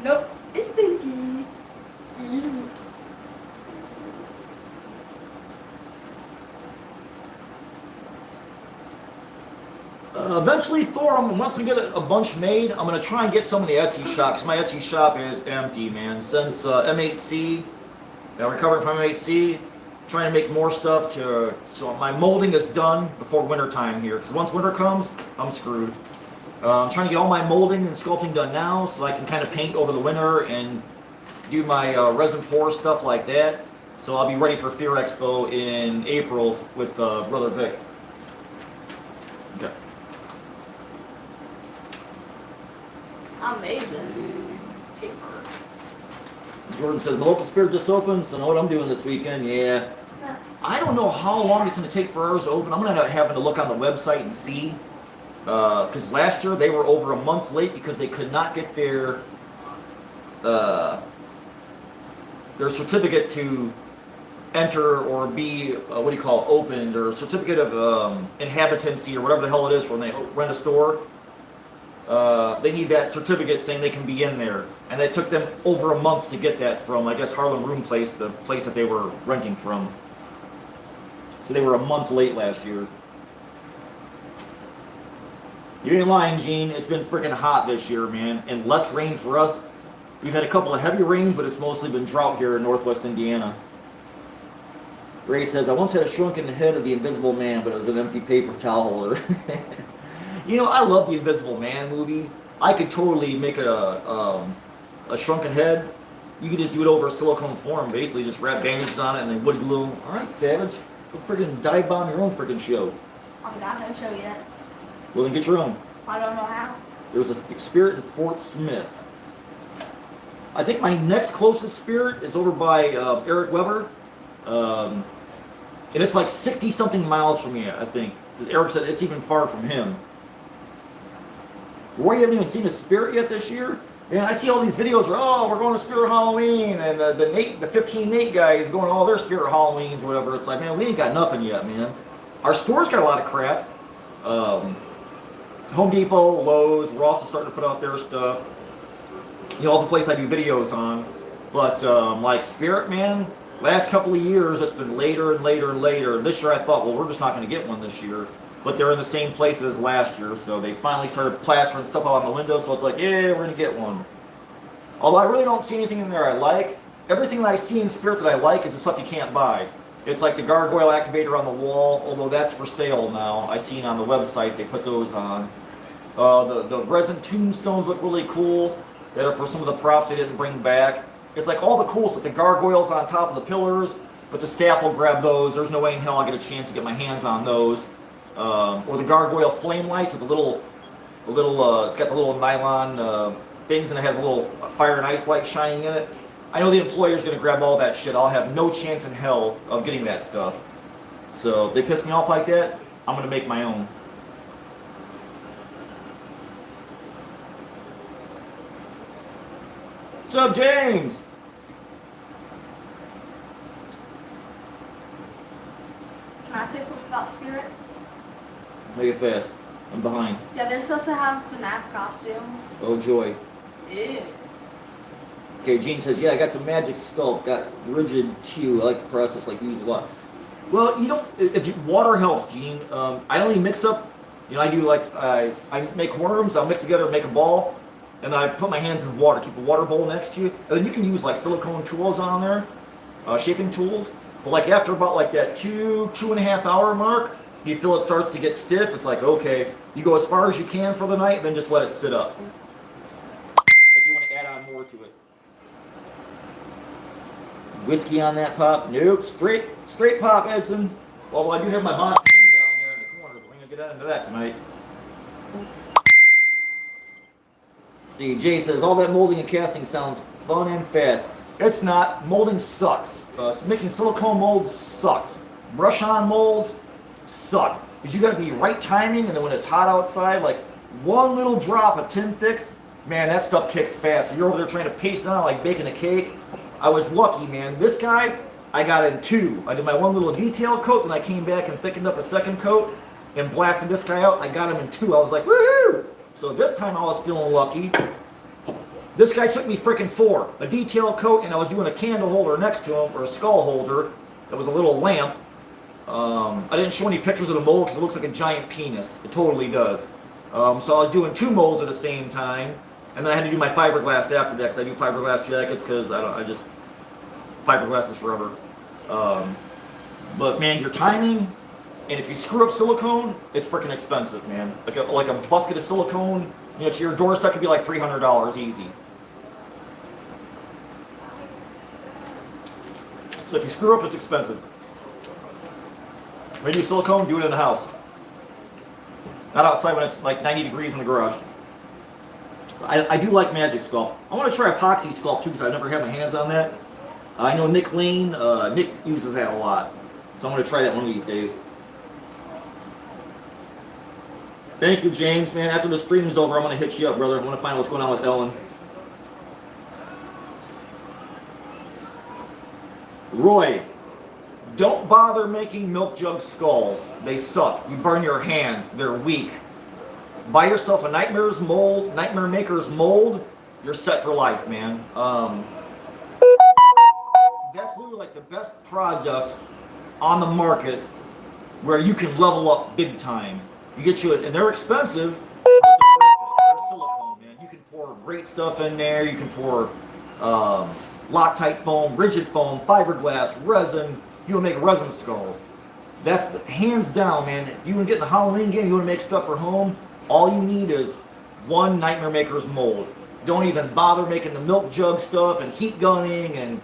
Nope. It's Pinky. Eventually, Thor, once we get a bunch made, I'm going to try and get some of the Etsy shop, because my Etsy shop is empty, man. Since M8C, recovering from M8C, trying to make more stuff so my molding is done before winter time here, because once winter comes, I'm screwed. I'm trying to get all my molding and sculpting done now so I can kind of paint over the winter and do my resin pour stuff like that. So I'll be ready for Fear Expo in April with Brother Vic. Okay. I made this paper. Jordan says, my local spirit just opened, so I know what I'm doing this weekend. Yeah. I don't know how long it's going to take for ours to open. I'm going to end up having to look on the website and see. Because last year they were over a month late because they could not get their certificate to enter or be opened, or certificate of inhabitancy or whatever the hell it is when they rent a store. They need that certificate saying they can be in there, and it took them over a month to get that from, I guess, Harlem Room Place, the place that they were renting from. So they were a month late last year. You ain't lying, Gene. It's been freaking hot this year, man. And less rain for us. We've had a couple of heavy rains, but it's mostly been drought here in northwest Indiana. Ray says, I once had a shrunken head of the Invisible Man, but it was an empty paper towel holder. You know, I love the Invisible Man movie. I could totally make a shrunken head. You could just do it over a silicone form, basically. Just wrap bandages on it and then wood glue them. All right, Savage. Go freaking dive bomb your own freaking show. I'm not going to show you that. Well, then get your own. I don't know how. There was a spirit in Fort Smith. I think my next closest spirit is over by Eric Weber. And it's like 60-something miles from me, I think. Because Eric said it's even far from him. Roy, you haven't even seen a spirit yet this year? And I see all these videos where, oh, we're going to Spirit Halloween. And the 15 Nate guy is going to all their Spirit Halloweens or whatever. It's like, man, we ain't got nothing yet, man. Our store's got a lot of crap. Home Depot, Lowe's, Ross is starting to put out their stuff. You know, all the places I do videos on. But, like, Spirit, man, last couple of years, it's been later and later and later. This year I thought, well, we're just not going to get one this year. But they're in the same place as last year, so they finally started plastering stuff out on the windows, so it's like, yeah, we're going to get one. Although I really don't see anything in there I like. Everything that I see in Spirit that I like is the stuff you can't buy. It's like the gargoyle activator on the wall, although that's for sale now. I seen on the website they put those on. The resin tombstones look really cool. That are for some of the props they didn't bring back. It's like all the cool stuff. The gargoyles on top of the pillars, but the staff will grab those. There's no way in hell I'll get a chance to get my hands on those. Or the gargoyle flame lights with it's got the little nylon things, and it has a little fire and ice light shining in it. I know the employer's going to grab all that shit. I'll have no chance in hell of getting that stuff. So if they piss me off like that, I'm going to make my own. What's up, James? Can I say something about Spirit? Make it fast. I'm behind. Yeah, they're supposed to have FNAF costumes. Oh, joy. Ew. Okay, Gene says, yeah, I got some magic sculpt. Got rigid Q. I like the process, like use a lot. Well, you don't, if you, water helps, Gene. I only mix up, you know, I do like, I make worms, I'll mix together and make a ball. And I put my hands in water, keep a water bowl next to you. And then you can use like silicone tools on there, shaping tools. But like after about like that 2.5 hour mark, you feel it starts to get stiff. It's like, okay, you go as far as you can for the night, and then just let it sit up. If you want to add on more to it. Whiskey on that pop? Nope, straight pop, Edson. Well, I do have my vodka down there in the corner, but we're going to get into that tonight. See, Jay says, all that molding and casting sounds fun and fast. It's not. Molding sucks. Making silicone molds sucks. Brush-on molds suck. Because you got to be right timing, and then when it's hot outside, like one little drop of tin thicks, man, that stuff kicks fast. You're over there trying to paste it on like baking a cake. I was lucky, man. This guy, I got in 2. I did my one little detail coat, then I came back and thickened up a second coat and blasted this guy out. I got him in 2. I was like, woohoo! So this time I was feeling lucky. This guy took me freaking 4. A detail coat, and I was doing a candle holder next to him, or a skull holder. It was a little lamp. I didn't show any pictures of the mold because it looks like a giant penis. It totally does. So I was doing 2 molds at the same time. And then I had to do my fiberglass after that because I do fiberglass jackets because fiberglass is forever. But man, your timing, and if you screw up silicone, it's freaking expensive, man. Like a basket of silicone, you know, to your doorstep could be like $300 easy. So if you screw up, it's expensive. When you do silicone, do it in the house. Not outside when it's like 90 degrees in the garage. I do like Magic Sculpt. I want to try Epoxy Sculpt too because I've never had my hands on that. I know Nick Lane, Nick uses that a lot. So I'm going to try that one of these days. Thank you, James. Man, after the stream's over, I'm going to hit you up, brother. I want to find out what's going on with Ellen. Roy, don't bother making milk jug skulls. They suck. You burn your hands. They're weak. Buy yourself a Nightmare Maker's mold. You're set for life, man. That's literally like the best product on the market where you can level up big time. You get you, and they're expensive, but they're worth it. They're silicone, man. You can pour great stuff in there. You can pour Loctite foam, rigid foam, fiberglass, resin. You want to make resin skulls. That's hands down, man. If you want to get in the Halloween game, you want to make stuff for home, all you need is one Nightmare Maker's mold. Don't even bother making the milk jug stuff and heat gunning, and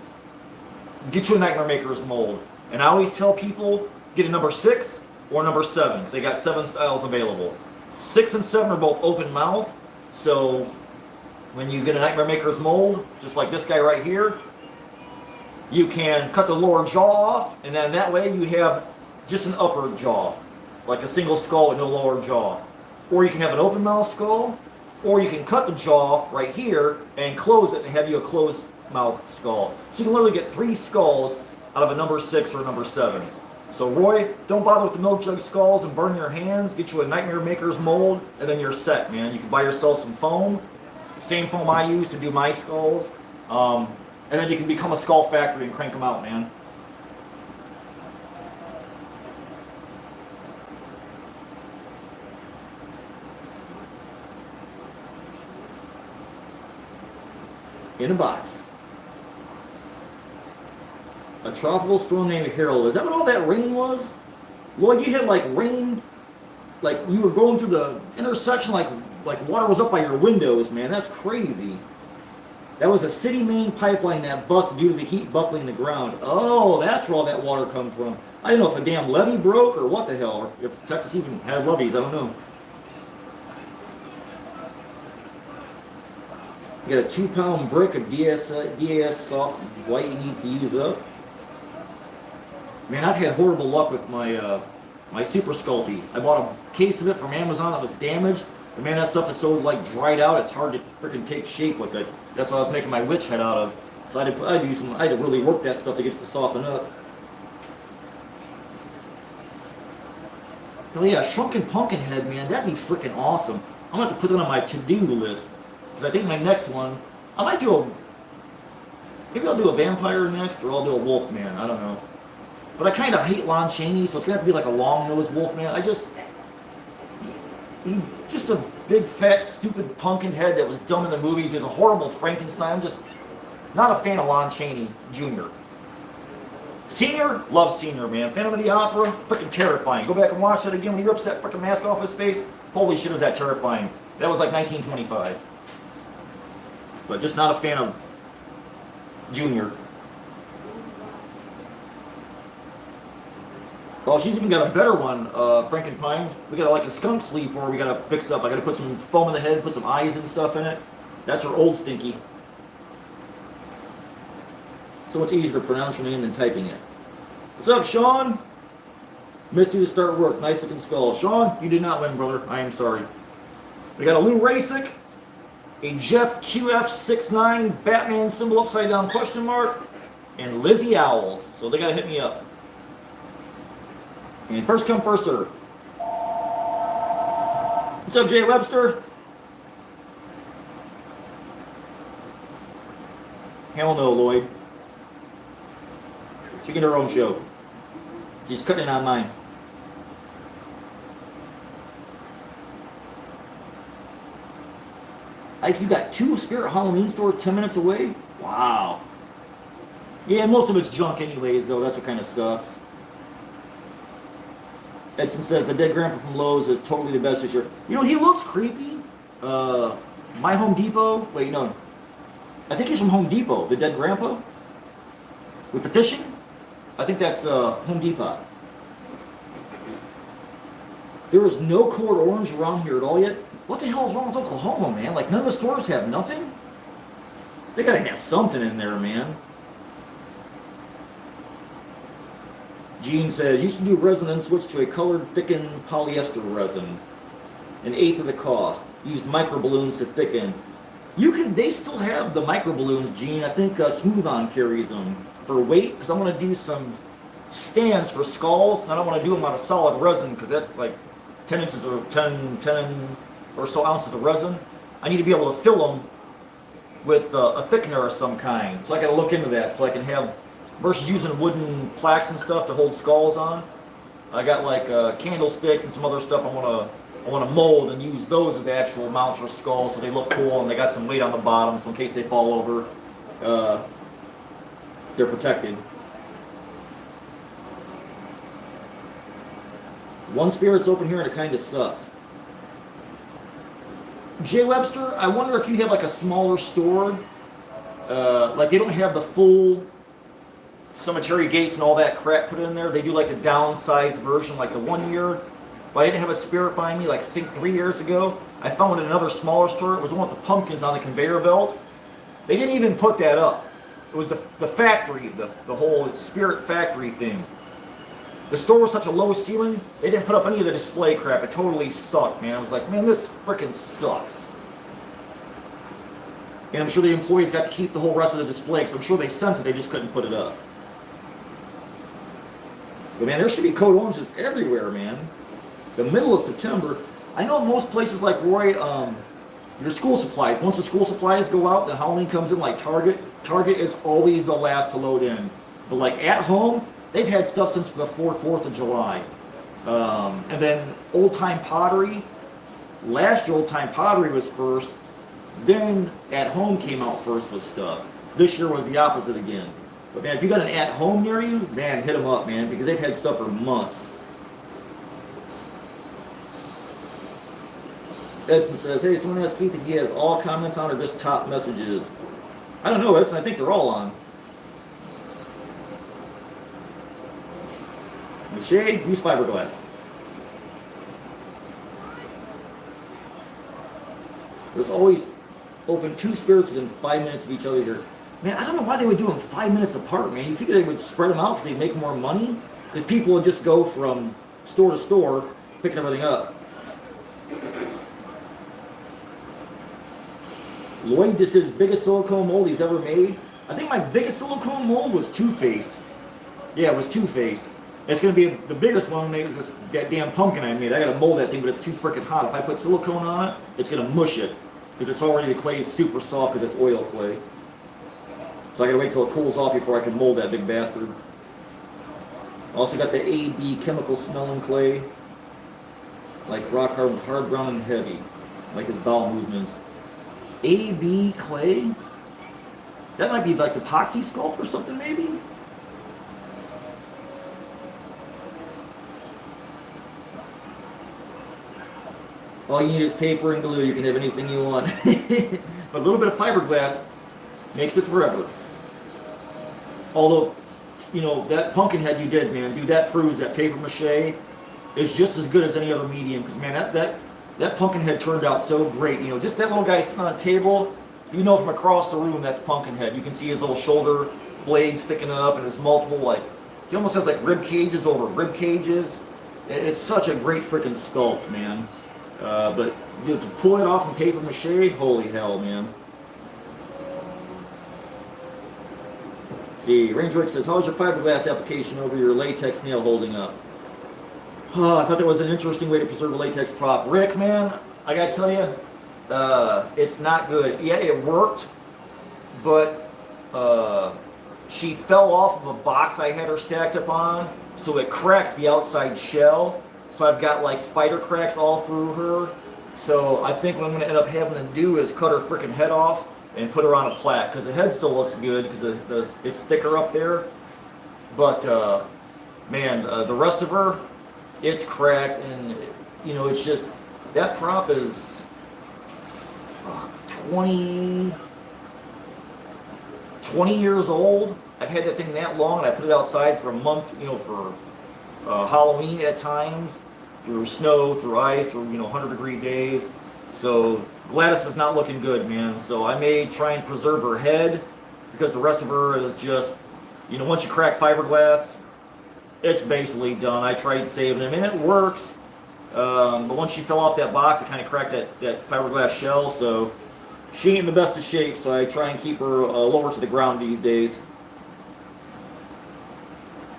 get you a Nightmare Maker's mold. And I always tell people, get a number 6 or number 7, because they got 7 styles available. 6 and 7 are both open mouth, so when you get a Nightmare Maker's mold, just like this guy right here, you can cut the lower jaw off, and then that way you have just an upper jaw, like a single skull with no lower jaw. Or you can have an open mouth skull, or you can cut the jaw right here and close it and have you a closed mouth skull. So you can literally get 3 skulls out of a number 6 or a number 7. So Roy, don't bother with the milk jug skulls and burn your hands. Get you a Nightmare Maker's mold, and then you're set, man. You can buy yourself some foam, the same foam I use to do my skulls, and then you can become a skull factory and crank them out, man. In a box. A tropical storm named Harold. Is that what all that rain was? Lloyd, you had like rain, like you were going through the intersection, like water was up by your windows, man. That's crazy. That was a city main pipeline that busted due to the heat buckling the ground. Oh, that's where all that water come from. I don't know if a damn levee broke or what the hell, or if Texas even had levees, I don't know. You got a 2-pound brick of DAS soft white he needs to use up. Man, I've had horrible luck with my my Super Sculpey. I bought a case of it from Amazon that was damaged. And man, that stuff is so like dried out, it's hard to freaking take shape with it. That's what I was making my witch head out of. So I had to really work that stuff to get it to soften up. Hell yeah, Shrunken Pumpkin Head, man, that'd be freaking awesome. I'm gonna have to put that on my to-do list. Because I think my next one, I might do a, maybe I'll do a vampire next, or I'll do a wolf man, I don't know. But I kind of hate Lon Chaney, so it's gonna have to be like a long-nosed wolf man. He's just a big, fat, stupid pumpkin head that was dumb in the movies. He was a horrible Frankenstein. I'm just not a fan of Lon Chaney Jr. Senior, love Senior, man. Phantom of the Opera, freaking terrifying. Go back and watch that again when he rips that freaking mask off his face. Holy shit, is that terrifying. That was like 1925. But just not a fan of Junior. Oh, she's even got a better one, Frankenpines. We got like a skunk sleeve for her we gotta fix up. I gotta put some foam in the head, put some eyes and stuff in it. That's her old Stinky. So much easier to pronounce your name than typing it. What's up, Sean? Missed you to start work. Nice looking skull. Sean, you did not win, brother. I am sorry. We got a Lou Rasic, a Jeff QF69 Batman symbol upside down question mark, and Lizzie Owls. So they gotta hit me up. And first come, first serve. What's up, Jay Webster? Hell no, Lloyd. She get her own show. She's cutting in on mine. Like, you got 2 Spirit Halloween stores 10 minutes away? Wow. Yeah, most of it's junk anyways, though. That's what kind of sucks. Edson says, the dead grandpa from Lowe's is totally the best this year. You know, he looks creepy. My Home Depot. Wait, no. I think he's from Home Depot. The dead grandpa? With the fishing? I think that's Home Depot. There is no Code Orange around here at all yet. What the hell is wrong with Oklahoma, man? Like, none of the stores have nothing? They gotta have something in there, man. Gene says, used to do resin, then switched to a colored thickened polyester resin. 1/8 of the cost. Used micro balloons to thicken. They still have the micro balloons, Gene. I think Smooth On carries them for weight, because I want to do some stands for skulls, and I don't want to do them out of solid resin, because that's like 10 inches or 10 or so ounces of resin. I need to be able to fill them with a thickener of some kind. So I got to look into that, so I can have, versus using wooden plaques and stuff to hold skulls on. I got like candlesticks and some other stuff I want to mold and use those as actual mounts for skulls, so they look cool and they got some weight on the bottom, so in case they fall over, they're protected. One Spirit's open here and it kind of sucks. Jay Webster, I wonder if you have like a smaller store, like they don't have the full cemetery gates and all that crap put in there. They do like the downsized version, like the 1 year. But I didn't have a Spirit by me, like I think 3 years ago. I found it in another smaller store. It was the one with the pumpkins on the conveyor belt. They didn't even put that up. It was the factory, the whole Spirit factory thing. The store was such a low ceiling, they didn't put up any of the display crap. It totally sucked, man. I was like, man, this freaking sucks. And I'm sure the employees got to keep the whole rest of the display, because I'm sure they sent it, they just couldn't put it up. But man, there should be Code Oranges everywhere, man. The middle of September. I know most places like Roy, your school supplies. Once the school supplies go out, then Halloween comes in like Target. Target is always the last to load in. But like at home, they've had stuff since before 4th of July. And then Old Time Pottery. Last year, Old Time Pottery was first. Then At Home came out first with stuff. This year was the opposite again. But man, if you got an At Home near you, man, hit them up, man, because they've had stuff for months. Edson says, hey, someone asked Keith if he has all comments on or just top messages. I don't know, Edson. I think they're all on. Shade, use fiberglass. There's always open 2 spirits within 5 minutes of each other here. Man, I don't know why they would do them 5 minutes apart, man. You think they would spread them out because they'd make more money? Because people would just go from store to store, picking everything up. Lloyd just did his biggest silicone mold he's ever made. I think my biggest silicone mold was Two-Face. Yeah, it was Two-Face. It's going to be the biggest one is this goddamn pumpkin I made. I got to mold that thing, but it's too freaking hot. If I put silicone on it, it's going to mush it. Because it's already, the clay is super soft because it's oil clay. So I got to wait till it cools off before I can mold that big bastard. Also got the AB chemical smelling clay. Like rock hard, hard brown and heavy. Like his bowel movements. AB clay? That might be like epoxy sculpt or something maybe? All you need is paper and glue. You can have anything you want. But a little bit of fiberglass makes it forever. Although, you know, that pumpkin head you did, man, dude, that proves that paper mache is just as good as any other medium. Because, man, that pumpkin head turned out so great. You know, just that little guy sitting on a table, you know from across the room that's pumpkin head. You can see his little shoulder blades sticking up and his multiple, like, he almost has like rib cages over rib cages. It's such a great freaking sculpt, man. But you know, to pull it off in paper mache, holy hell, man. Let's see, Range Rick says, how's your fiberglass application over your latex nail holding up? Oh, I thought that was an interesting way to preserve a latex prop. Rick, man, I gotta tell you, it's not good. Yeah, it worked, but she fell off of a box I had her stacked up on, so it cracks the outside shell. So I've got like spider cracks all through her. So I think what I'm going to end up having to do is cut her freaking head off and put her on a plaque. Because the head still looks good because it's thicker up there. But man, the rest of her, it's cracked. And you know, it's just, that prop is 20 years old. I've had that thing that long, and I put it outside for a month, you know, for Halloween at times, through snow, through ice, through, you know, 100-degree days. So Gladys is not looking good, man. So I may try and preserve her head, because the rest of her is just, you know, once you crack fiberglass, it's basically done. I tried saving them, and it works. But once she fell off that box, it kind of cracked that fiberglass shell. So she ain't in the best of shape. So I try and keep her lower to the ground these days.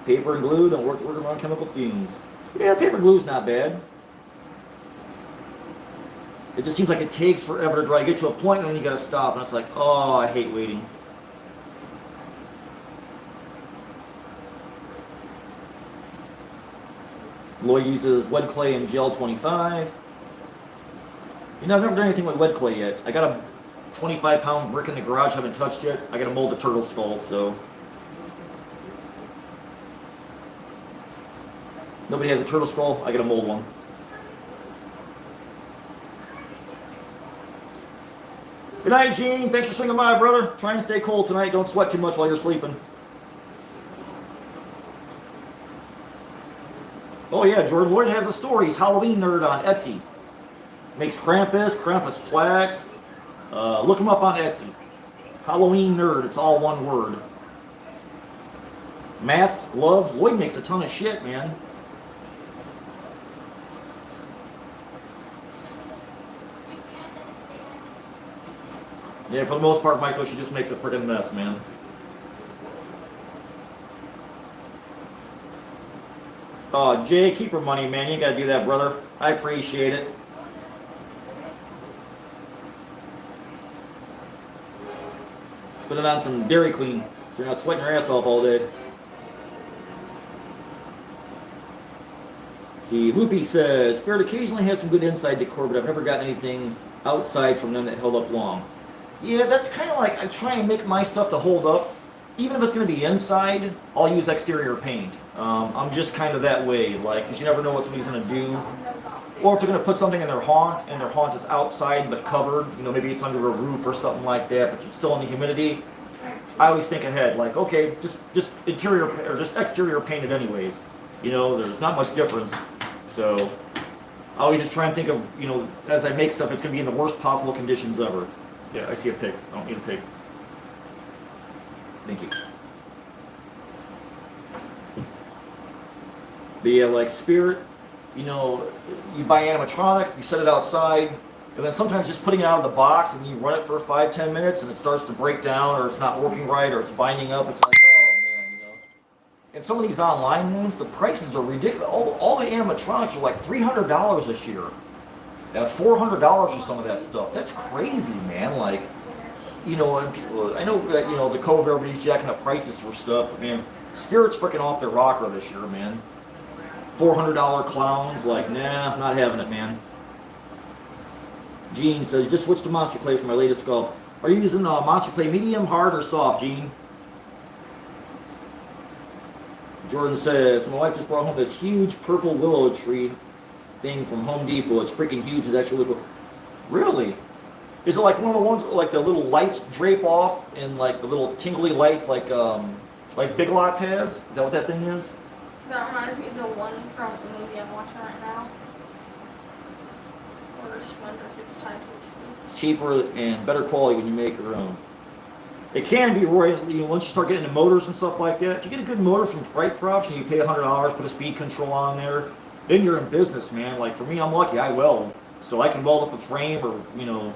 Paper and glue, don't work around chemical fumes. Yeah, paper and glue's not bad. It just seems like it takes forever to dry. You get to a point and then you gotta stop, and it's like, oh, I hate waiting. Lloyd uses wet clay and gel 25. You know, I've never done anything with wet clay yet. I got a 25-pound brick in the garage, haven't touched it. I gotta mold a turtle skull, so. Nobody has a turtle skull, I gotta mold one. Good night, Gene. Thanks for swinging by, brother. Try and stay cold tonight. Don't sweat too much while you're sleeping. Oh yeah, Jordan Lloyd has a story. He's Halloween nerd on Etsy. Makes Krampus plaques. Look him up on Etsy. Halloween nerd, it's all one word. Masks, gloves. Lloyd makes a ton of shit, man. Yeah, for the most part, Michael, she just makes a freaking mess, man. Jay, keep her money, man. You ain't gotta do that, brother. I appreciate it. Spit it on some Dairy Queen so you're not sweating your ass off all day. See, Loopy says, Spirit occasionally has some good inside decor, but I've never gotten anything outside from them that held up long. Yeah, that's kind of like, I try and make my stuff to hold up. Even if it's going to be inside, I'll use exterior paint. I'm just kind of that way, like, because you never know what somebody's going to do. Or if they're going to put something in their haunt, and their haunt is outside but covered, you know, maybe it's under a roof or something like that, but it's still in the humidity. I always think ahead, like, okay, just interior, or just exterior painted anyways. You know, there's not much difference. So I always just try and think of, you know, as I make stuff, it's going to be in the worst possible conditions ever. Yeah, I see a pig. I don't need a pig. Thank you. But yeah, like Spirit, you know, you buy animatronic, you set it outside, and then sometimes just putting it out of the box and you run it for 5-10 minutes and it starts to break down or it's not working right or it's binding up. It's like, oh man, you know. And some of these online ones, the prices are ridiculous. All the animatronics are like $300 this year. At $400 for some of that stuff. That's crazy, man. Like, you know, and people, I know that, you know, the COVID, everybody's jacking up prices for stuff, but man, Spirit's freaking off their rocker this year, man. $400 clowns, like, nah, I'm not having it, man. Gene says, just switched to Monster Clay for my latest sculpt. Are you using Monster Clay medium, hard, or soft, Gene? Jordan says, my wife just brought home this huge purple willow tree thing from Home Depot. It's freaking huge. It's actually cool. Really? Is it like one of the ones like the little lights drape off and like the little tingly lights like Big Lots has? Is that what that thing is? That reminds me of the one from the movie I'm watching right now. I just wonder if it's tied to a tree. It's cheaper and better quality when you make your own. It can be, Roy, you know, once you start getting into motors and stuff like that. If you get a good motor from Fright Props and you pay $100, put a speed control on there, then you're in business, man. Like for me, I'm lucky, I weld. So I can weld up a frame or, you know,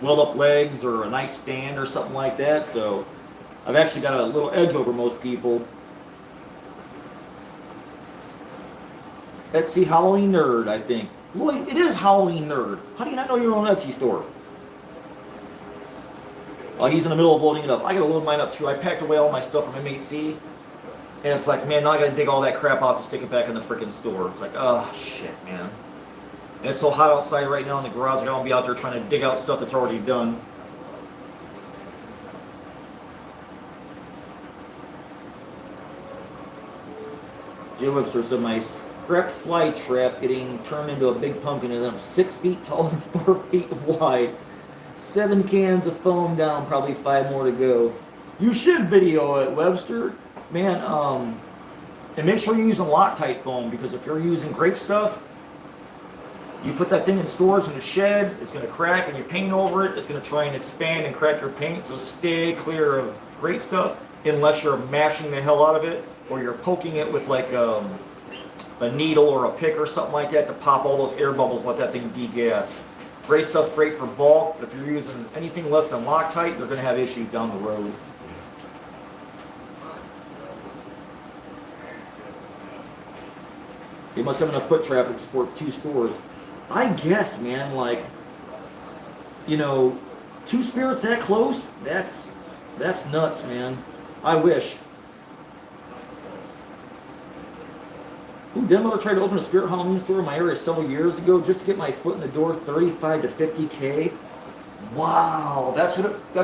weld up legs or a nice stand or something like that. So I've actually got a little edge over most people. Etsy Halloween Nerd, I think. Lloyd, it is Halloween Nerd. How do you not know your own Etsy store? Oh, he's in the middle of loading it up. I gotta load mine up too. I packed away all my stuff from M8C. And it's like, man, now I gotta dig all that crap out to stick it back in the freaking store. It's like, oh, shit, man. And it's so hot outside right now in the garage, I don't be out there trying to dig out stuff that's already done. Jay Webster said, my scrap fly trap getting turned into a big pumpkin and I'm 6 feet tall and 4 feet wide. 7 cans of foam down, probably 5 more to go. You should video it, Webster. Man, and make sure you're using Loctite foam, because if you're using grape stuff, you put that thing in storage in a shed, it's going to crack, and you paint over it, it's going to try and expand and crack your paint, so stay clear of great stuff unless you're mashing the hell out of it, or you're poking it with like a needle or a pick or something like that to pop all those air bubbles and let that thing degas. Great stuff's great for bulk, but if you're using anything less than Loctite, you're going to have issues down the road. They must have enough foot traffic to support 2 stores. I guess, man, like, you know, 2 Spirits that close, that's nuts, man. I wish. Didn't I try to open a Spirit Halloween store in my area several years ago just to get my foot in the door, 35 to 50K? Wow, that's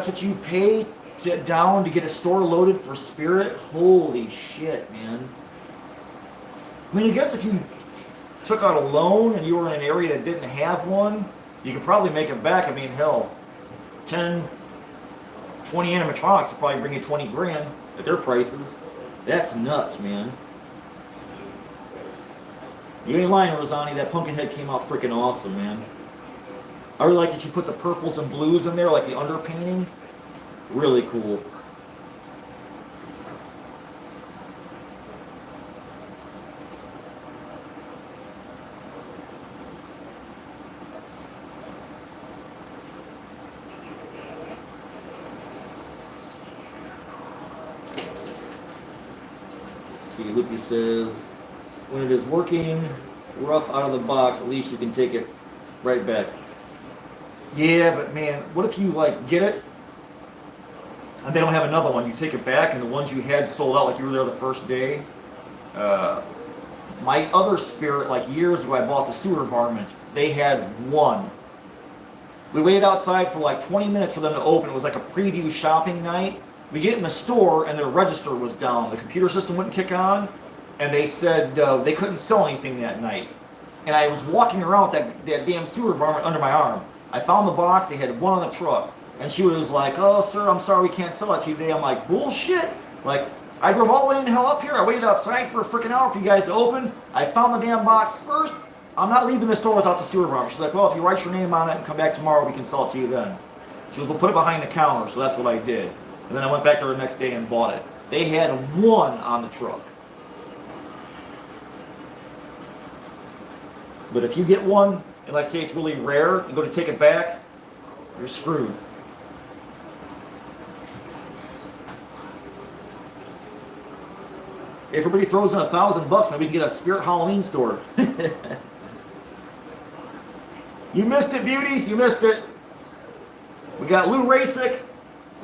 what you pay down to get a store loaded for Spirit? Holy shit, man. I mean, I guess if you took out a loan and you were in an area that didn't have one, you could probably make it back. I mean, hell, 10, 20 animatronics would probably bring you 20 grand at their prices. That's nuts, man. You ain't lying, Rosani. That Pumpkinhead came out freaking awesome, man. I really like that you put the purples and blues in there, like the underpainting. Really cool. Let's see, Lucky says, when it is working rough out of the box, at least you can take it right back. Yeah, but man, what if you like get it and they don't have another one? You take it back and the ones you had sold out, like you were there the first day. My other Spirit, like years ago, I bought the Sewer Varmint. They had one. We waited outside for like 20 minutes for them to open. It was like a preview shopping night. We get in the store and their register was down. The computer system wouldn't kick on. And they said they couldn't sell anything that night. And I was walking around with that damn Sewer Varmint under my arm. I found the box, they had one on the truck. And she was like, oh, sir, I'm sorry we can't sell it to you today. I'm like, bullshit. Like, I drove all the way in the hell up here. I waited outside for a freaking hour for you guys to open. I found the damn box first. I'm not leaving the store without the Sewer Varmint. She's like, well, if you write your name on it and come back tomorrow, we can sell it to you then. She goes, we'll put it behind the counter. So that's what I did. And then I went back there the next day and bought it. They had one on the truck. But if you get one, and like say it's really rare, and go to take it back, you're screwed. If everybody throws in $1,000, maybe we can get a Spirit Halloween store. You missed it, beauty. You missed it. We got Lou Rasick.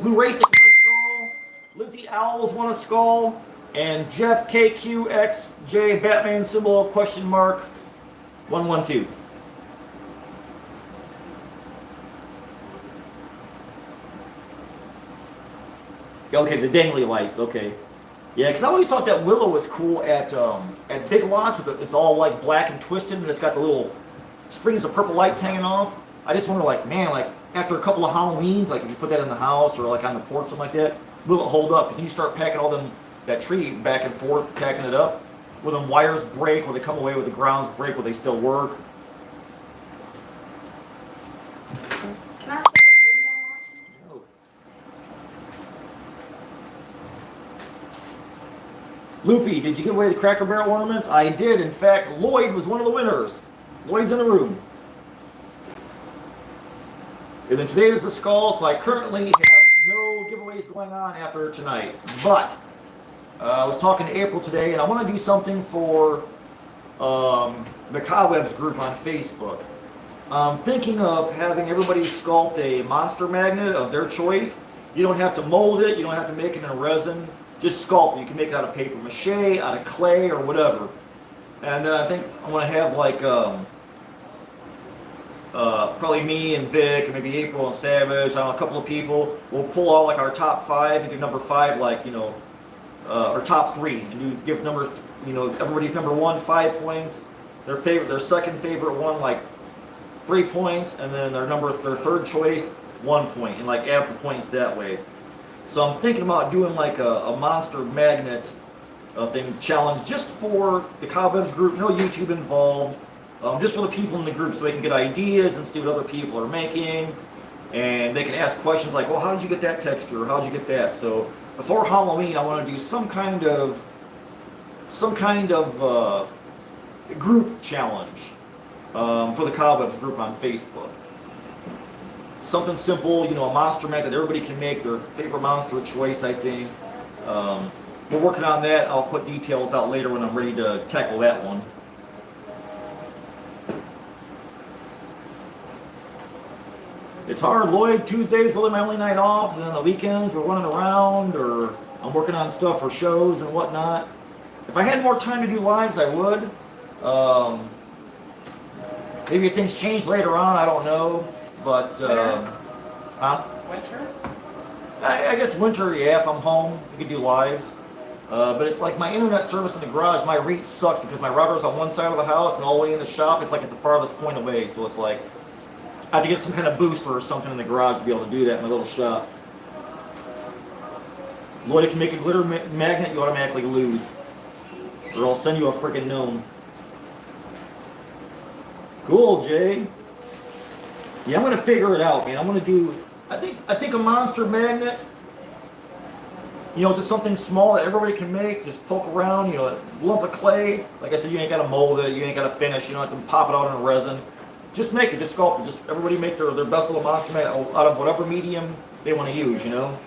Lou Rasick won a skull. Lizzie Owls won a skull. And Jeff KQXJ Batman symbol question mark 112. Okay, the dangly lights. Okay. Yeah, because I always thought that Willow was cool at Big Lots. It's all like black and twisted, and it's got the little strings of purple lights hanging off. I just wonder, like, man, like after a couple of Halloweens, like if you put that in the house or like on the porch, something like that, will it hold up? Because then you start packing all that tree back and forth, packing it up. Will them wires break? Will they come away with the grounds break? Will they still work? Can I say what movie I'm watching? Oh. Loopy, did you give away the Cracker Barrel ornaments? I did. In fact, Lloyd was one of the winners. Lloyd's in the room. And then today is the skull, so I currently have no giveaways going on after tonight. But I was talking to April today, and I want to do something for the Cobwebs group on Facebook. I'm thinking of having everybody sculpt a monster magnet of their choice. You don't have to mold it. You don't have to make it in resin. Just sculpt it. You can make it out of paper mache, out of clay, or whatever. And then I think I want to have like probably me and Vic and maybe April and Savage, a couple of people. We'll pull all like our top 5 and do number 5 like, you know, or top 3, and you give everybody's number 1 5 points, their second favorite one like 3 points, and then their third choice 1 point, and like add the points that way. So I'm thinking about doing like a monster magnet thing challenge just for the Cobwebs group, no YouTube involved, just for the people in the group so they can get ideas and see what other people are making, and they can ask questions like, well, how did you get that texture, or how did you get that? So before Halloween, I want to do some kind of group challenge for the Cobwebs group on Facebook. Something simple, you know, a monster magnet that everybody can make their favorite monster of choice, I think. We're working on that. I'll put details out later when I'm ready to tackle that one. It's hard, Lloyd. Tuesdays really my only night off, and then the weekends we're running around, or I'm working on stuff for shows and whatnot. If I had more time to do lives, I would. Maybe if things change later on, I don't know. But, Winter? I guess winter, yeah, if I'm home, we could do lives. But it's like my internet service in the garage, my reach sucks because my router's on one side of the house and all the way in the shop, it's like at the farthest point away. So it's like, I have to get some kind of booster or something in the garage to be able to do that in my little shop. Lloyd, if you make a glitter magnet, you automatically lose. Or I'll send you a freaking gnome. Cool, Jay. Yeah, I'm gonna figure it out, man. I'm gonna do. I think a monster magnet. You know, just something small that everybody can make. Just poke around. You know, a lump of clay. Like I said, you ain't gotta mold it. You ain't gotta finish. You don't have to pop it out in resin. Just make it. Just sculpt it. Just everybody make their best little monster magnet out of whatever medium they want to use. You know.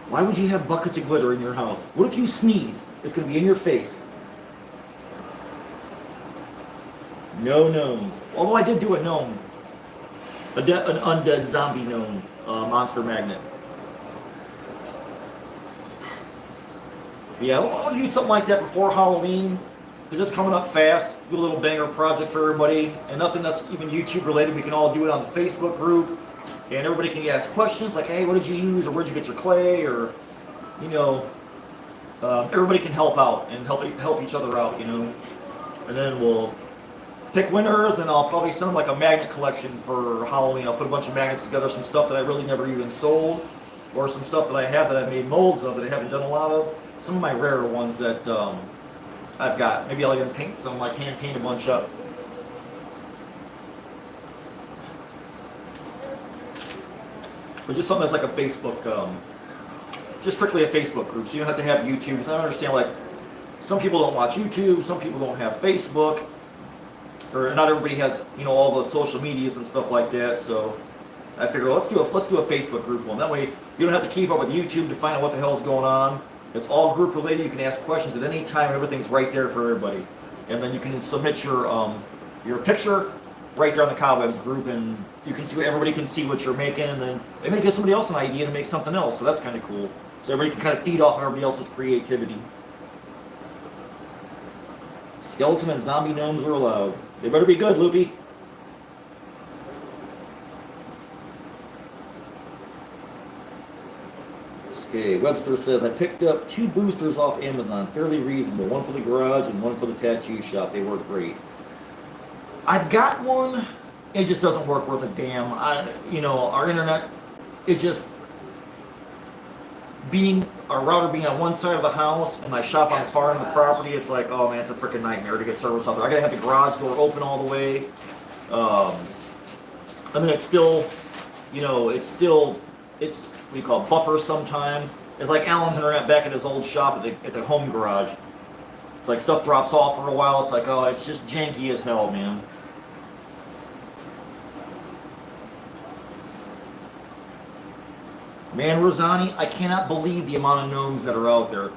Why would you have buckets of glitter in your house? What if you sneeze? It's going to be in your face. No gnomes. Although I did do a gnome. An undead zombie gnome monster magnet. Yeah, I'll do something like that before Halloween. It's just coming up fast. Do a little banger project for everybody. And nothing that's even YouTube related. We can all do it on the Facebook group. And everybody can ask questions like, hey, what did you use? Or where'd you get your clay? Or, you know, everybody can help out and help each other out, you know. And then we'll pick winners, and I'll probably send them like a magnet collection for Halloween. I'll put a bunch of magnets together, some stuff that I really never even sold, or some stuff that I have that I've made molds of that I haven't done a lot of. Some of my rarer ones that I've got. Maybe I'll even paint some, like hand paint a bunch up. But just something that's like a Facebook, just strictly a Facebook group. So you don't have to have YouTube. Because I don't understand, like, some people don't watch YouTube, some people don't have Facebook, or not everybody has, you know, all the social medias and stuff like that. So I figure, well, let's do a Facebook group one. That way you don't have to keep up with YouTube to find out what the hell's going on. It's all group related. You can ask questions at any time. Everything's right there for everybody. And then you can submit your picture right there on the Cobwebs group, and you can see, everybody can see what you're making, and then they may give somebody else an idea to make something else. So that's kind of cool. So everybody can kind of feed off of everybody else's creativity. Skeleton and zombie gnomes are allowed. They better be good, Loopy. Okay, Webster says, I picked up 2 boosters off Amazon, fairly reasonable. One for the garage and one for the tattoo shop. They work great. I've got one. It just doesn't work worth a damn. Our internet, it just, our router being on one side of the house and my shop on the far end of the property, it's like, oh man, it's a freaking nightmare to get service out there. I gotta have the garage door open all the way. It's still, it's what do you call it, buffer sometimes. It's like Alan's internet back at his old shop at the home garage. It's like stuff drops off for a while. It's like, oh, it's just janky as hell, man. Man, Rosani, I cannot believe the amount of gnomes that are out there.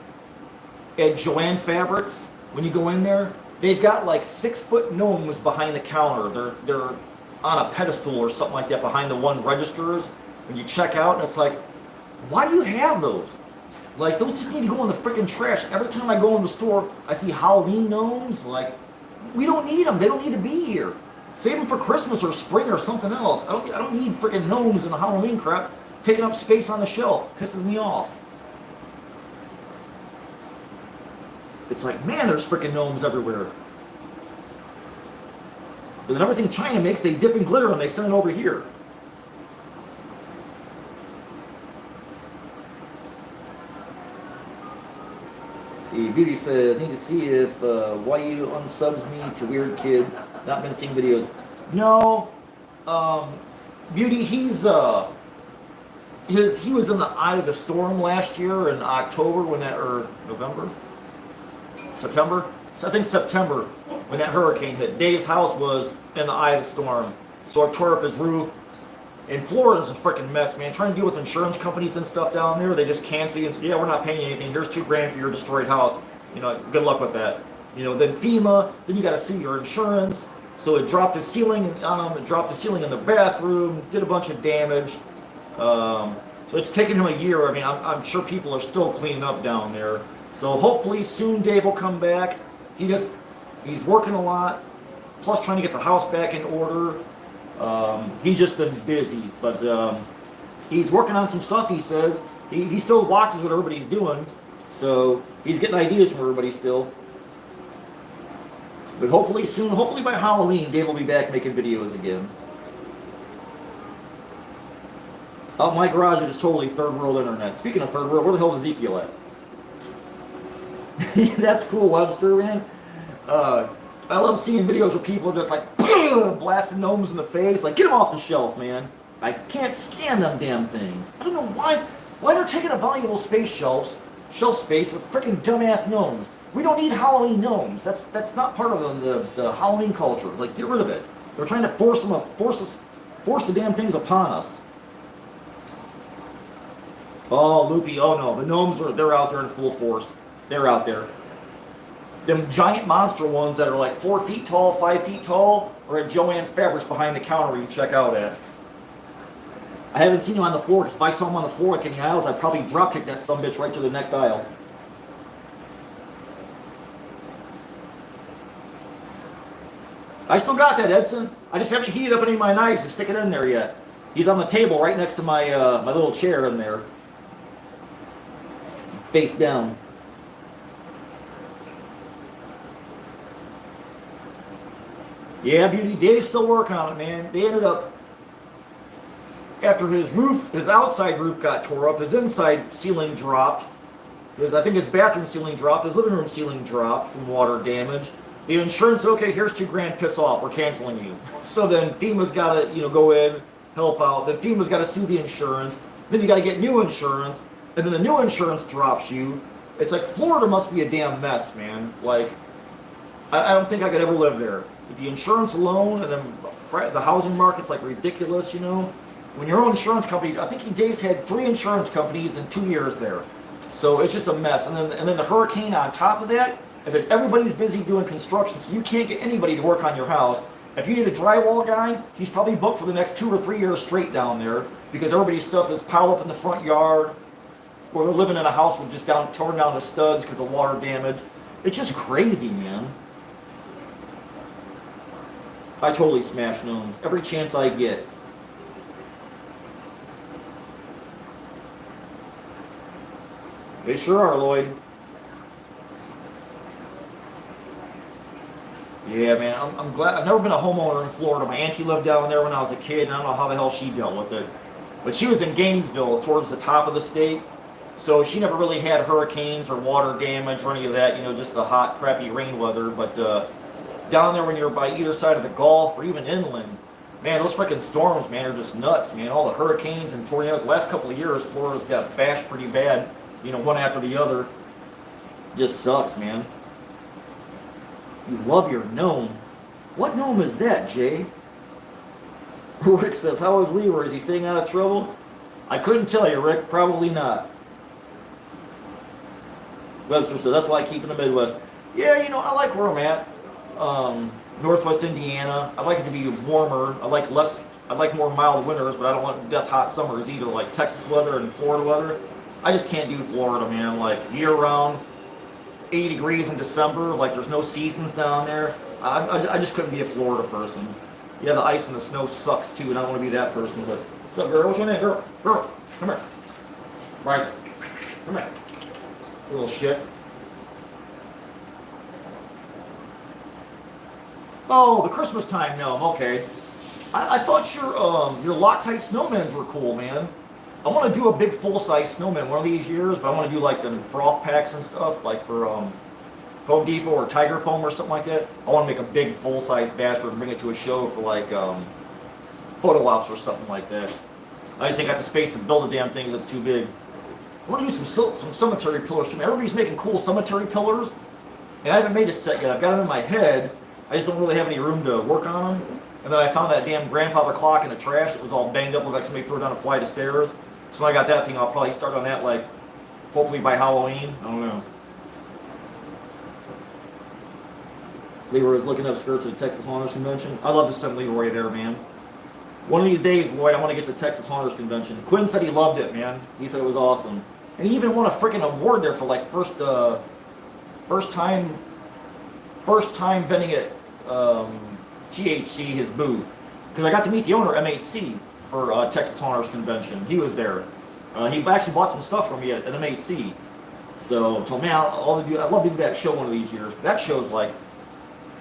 At Joann Fabrics, when you go in there, they've got like 6-foot gnomes behind the counter. They're on a pedestal or something like that behind the one registers. When you check out, and it's like, why do you have those? Like, those just need to go in the freaking trash. Every time I go in the store, I see Halloween gnomes. Like, we don't need them. They don't need to be here. Save them for Christmas or spring or something else. I don't need freaking gnomes and Halloween crap taking up space on the shelf. Pisses me off. It's like, man, there's freaking gnomes everywhere. But then everything China makes, they dip in glitter and they send it over here. See, Beauty says, need to see if why you unsubs me to Weird Kid. Not been seeing videos. No, Beauty, he was in the eye of the storm last year in October or November, September. So I think September when that hurricane hit. Dave's house was in the eye of the storm, so it tore up his roof. And Florida's a freaking mess, man. Trying to deal with insurance companies and stuff down there, they just cancel you and say, yeah, we're not paying you anything. Here's $2,000 for your destroyed house. Good luck with that. Then FEMA, then you got to sue your insurance. So it dropped the ceiling. It dropped the ceiling in the bathroom. Did a bunch of damage. So it's taken him a year. I mean, I'm sure people are still cleaning up down there. So hopefully soon Dave will come back. He's working a lot. Plus trying to get the house back in order. He's just been busy, but he's working on some stuff. He says he still watches what everybody's doing, so he's getting ideas from everybody still. But hopefully soon, hopefully by Halloween, Dave will be back making videos again. Oh, my garage is totally third world internet. Speaking of third world, where the hell is Ezekiel at? That's cool, Webster, man. I love seeing videos where people are just like blasting gnomes in the face. Like, get them off the shelf, man. I can't stand them damn things. I don't know why they're taking a valuable shelf space with freaking dumbass gnomes. We don't need Halloween gnomes. That's not part of the Halloween culture. Like, get rid of it. They're trying to force the damn things upon us. Oh, Loopy, oh no, the gnomes they're out there in full force. They're out there. Them giant monster ones that are like 4 feet tall, 5 feet tall, are at Joann's Fabrics behind the counter where you can check out at. I haven't seen them on the floor, because if I saw them on the floor like in the aisles, I'd probably drop kick that sumbitch right to the next aisle. I still got that, Edson. I just haven't heated up any of my knives to stick it in there yet. He's on the table right next to my my little chair in there. Face down. Yeah, Beauty, Dave's still working on it, man. They ended up, after his outside roof got tore up, his inside ceiling dropped. Because I think his bathroom ceiling dropped, his living room ceiling dropped from water damage. The insurance, okay, here's $2,000, piss off, we're canceling you. So then FEMA's got to, go in, help out. Then FEMA's got to sue the insurance. Then you got to get new insurance, and then the new insurance drops you. It's like Florida must be a damn mess, man. Like, I don't think I could ever live there. With the insurance alone, and then the housing market's like ridiculous, When your own insurance company, I think Dave's had 3 insurance companies in 2 years there. So it's just a mess. And then the hurricane on top of that, and then everybody's busy doing construction, so you can't get anybody to work on your house. If you need a drywall guy, he's probably booked for the next 2 or 3 years straight down there because everybody's stuff is piled up in the front yard, or they're living in a house with just torn down the studs because of water damage. It's just crazy, man. I totally smash gnomes every chance I get. They sure are, Lloyd. Yeah, man, I'm glad. I've never been a homeowner in Florida. My auntie lived down there when I was a kid, and I don't know how the hell she dealt with it. But she was in Gainesville, towards the top of the state, so she never really had hurricanes or water damage or any of that, just the hot, crappy rain weather. But down there when you're by either side of the Gulf or even inland, man, those freaking storms, man, are just nuts, man. All the hurricanes and tornadoes. The last couple of years, Florida's got bashed pretty bad, one after the other. Just sucks, man. You love your gnome. What gnome is that, Jay? Rick says, how is Leroy? Is he staying out of trouble? I couldn't tell you, Rick. Probably not. Webster said, that's why I keep in the Midwest. Yeah, I like where I'm at. Northwest Indiana. I like it to be warmer. I like more mild winters, but I don't want death hot summers either, like Texas weather and Florida weather. I just can't do Florida, man. Like year round, 80 degrees in December, like there's no seasons down there. I just couldn't be a Florida person. Yeah, the ice and the snow sucks too, and I don't want to be that person. But what's up, girl? What's your name, girl? Girl, come here. Rise. Come here. You little shit. Oh, the Christmas time gnome. Okay. I thought your Loctite snowmen were cool, man. I want to do a big full-size snowman one of these years, but I want to do like the froth packs and stuff, like for Home Depot or Tiger Foam or something like that. I want to make a big full-size bastard and bring it to a show for like photo ops or something like that. I just ain't got the space to build a damn thing that's too big. I want to do some cemetery pillars too. Everybody's making cool cemetery pillars, and I haven't made a set yet. I've got them in my head. I just don't really have any room to work on them. And then I found that damn grandfather clock in the trash. It was all banged up, looked like somebody threw it down a flight of stairs. So when I got that thing, I'll probably start on that, like, hopefully by Halloween. I don't know. Leroy is looking up skirts at the Texas Haunters Convention. I'd love to send Leroy there, man. One of these days, Lloyd, I want to get to Texas Haunters Convention. Quinn said he loved it, man. He said it was awesome. And he even won a freaking award there for, like, first time vending at THC, his booth. Because I got to meet the owner, MHC, for Texas Haunters Convention. He was there. He actually bought some stuff from me at MHC. So I told me, I'd love to do that show one of these years. That show's like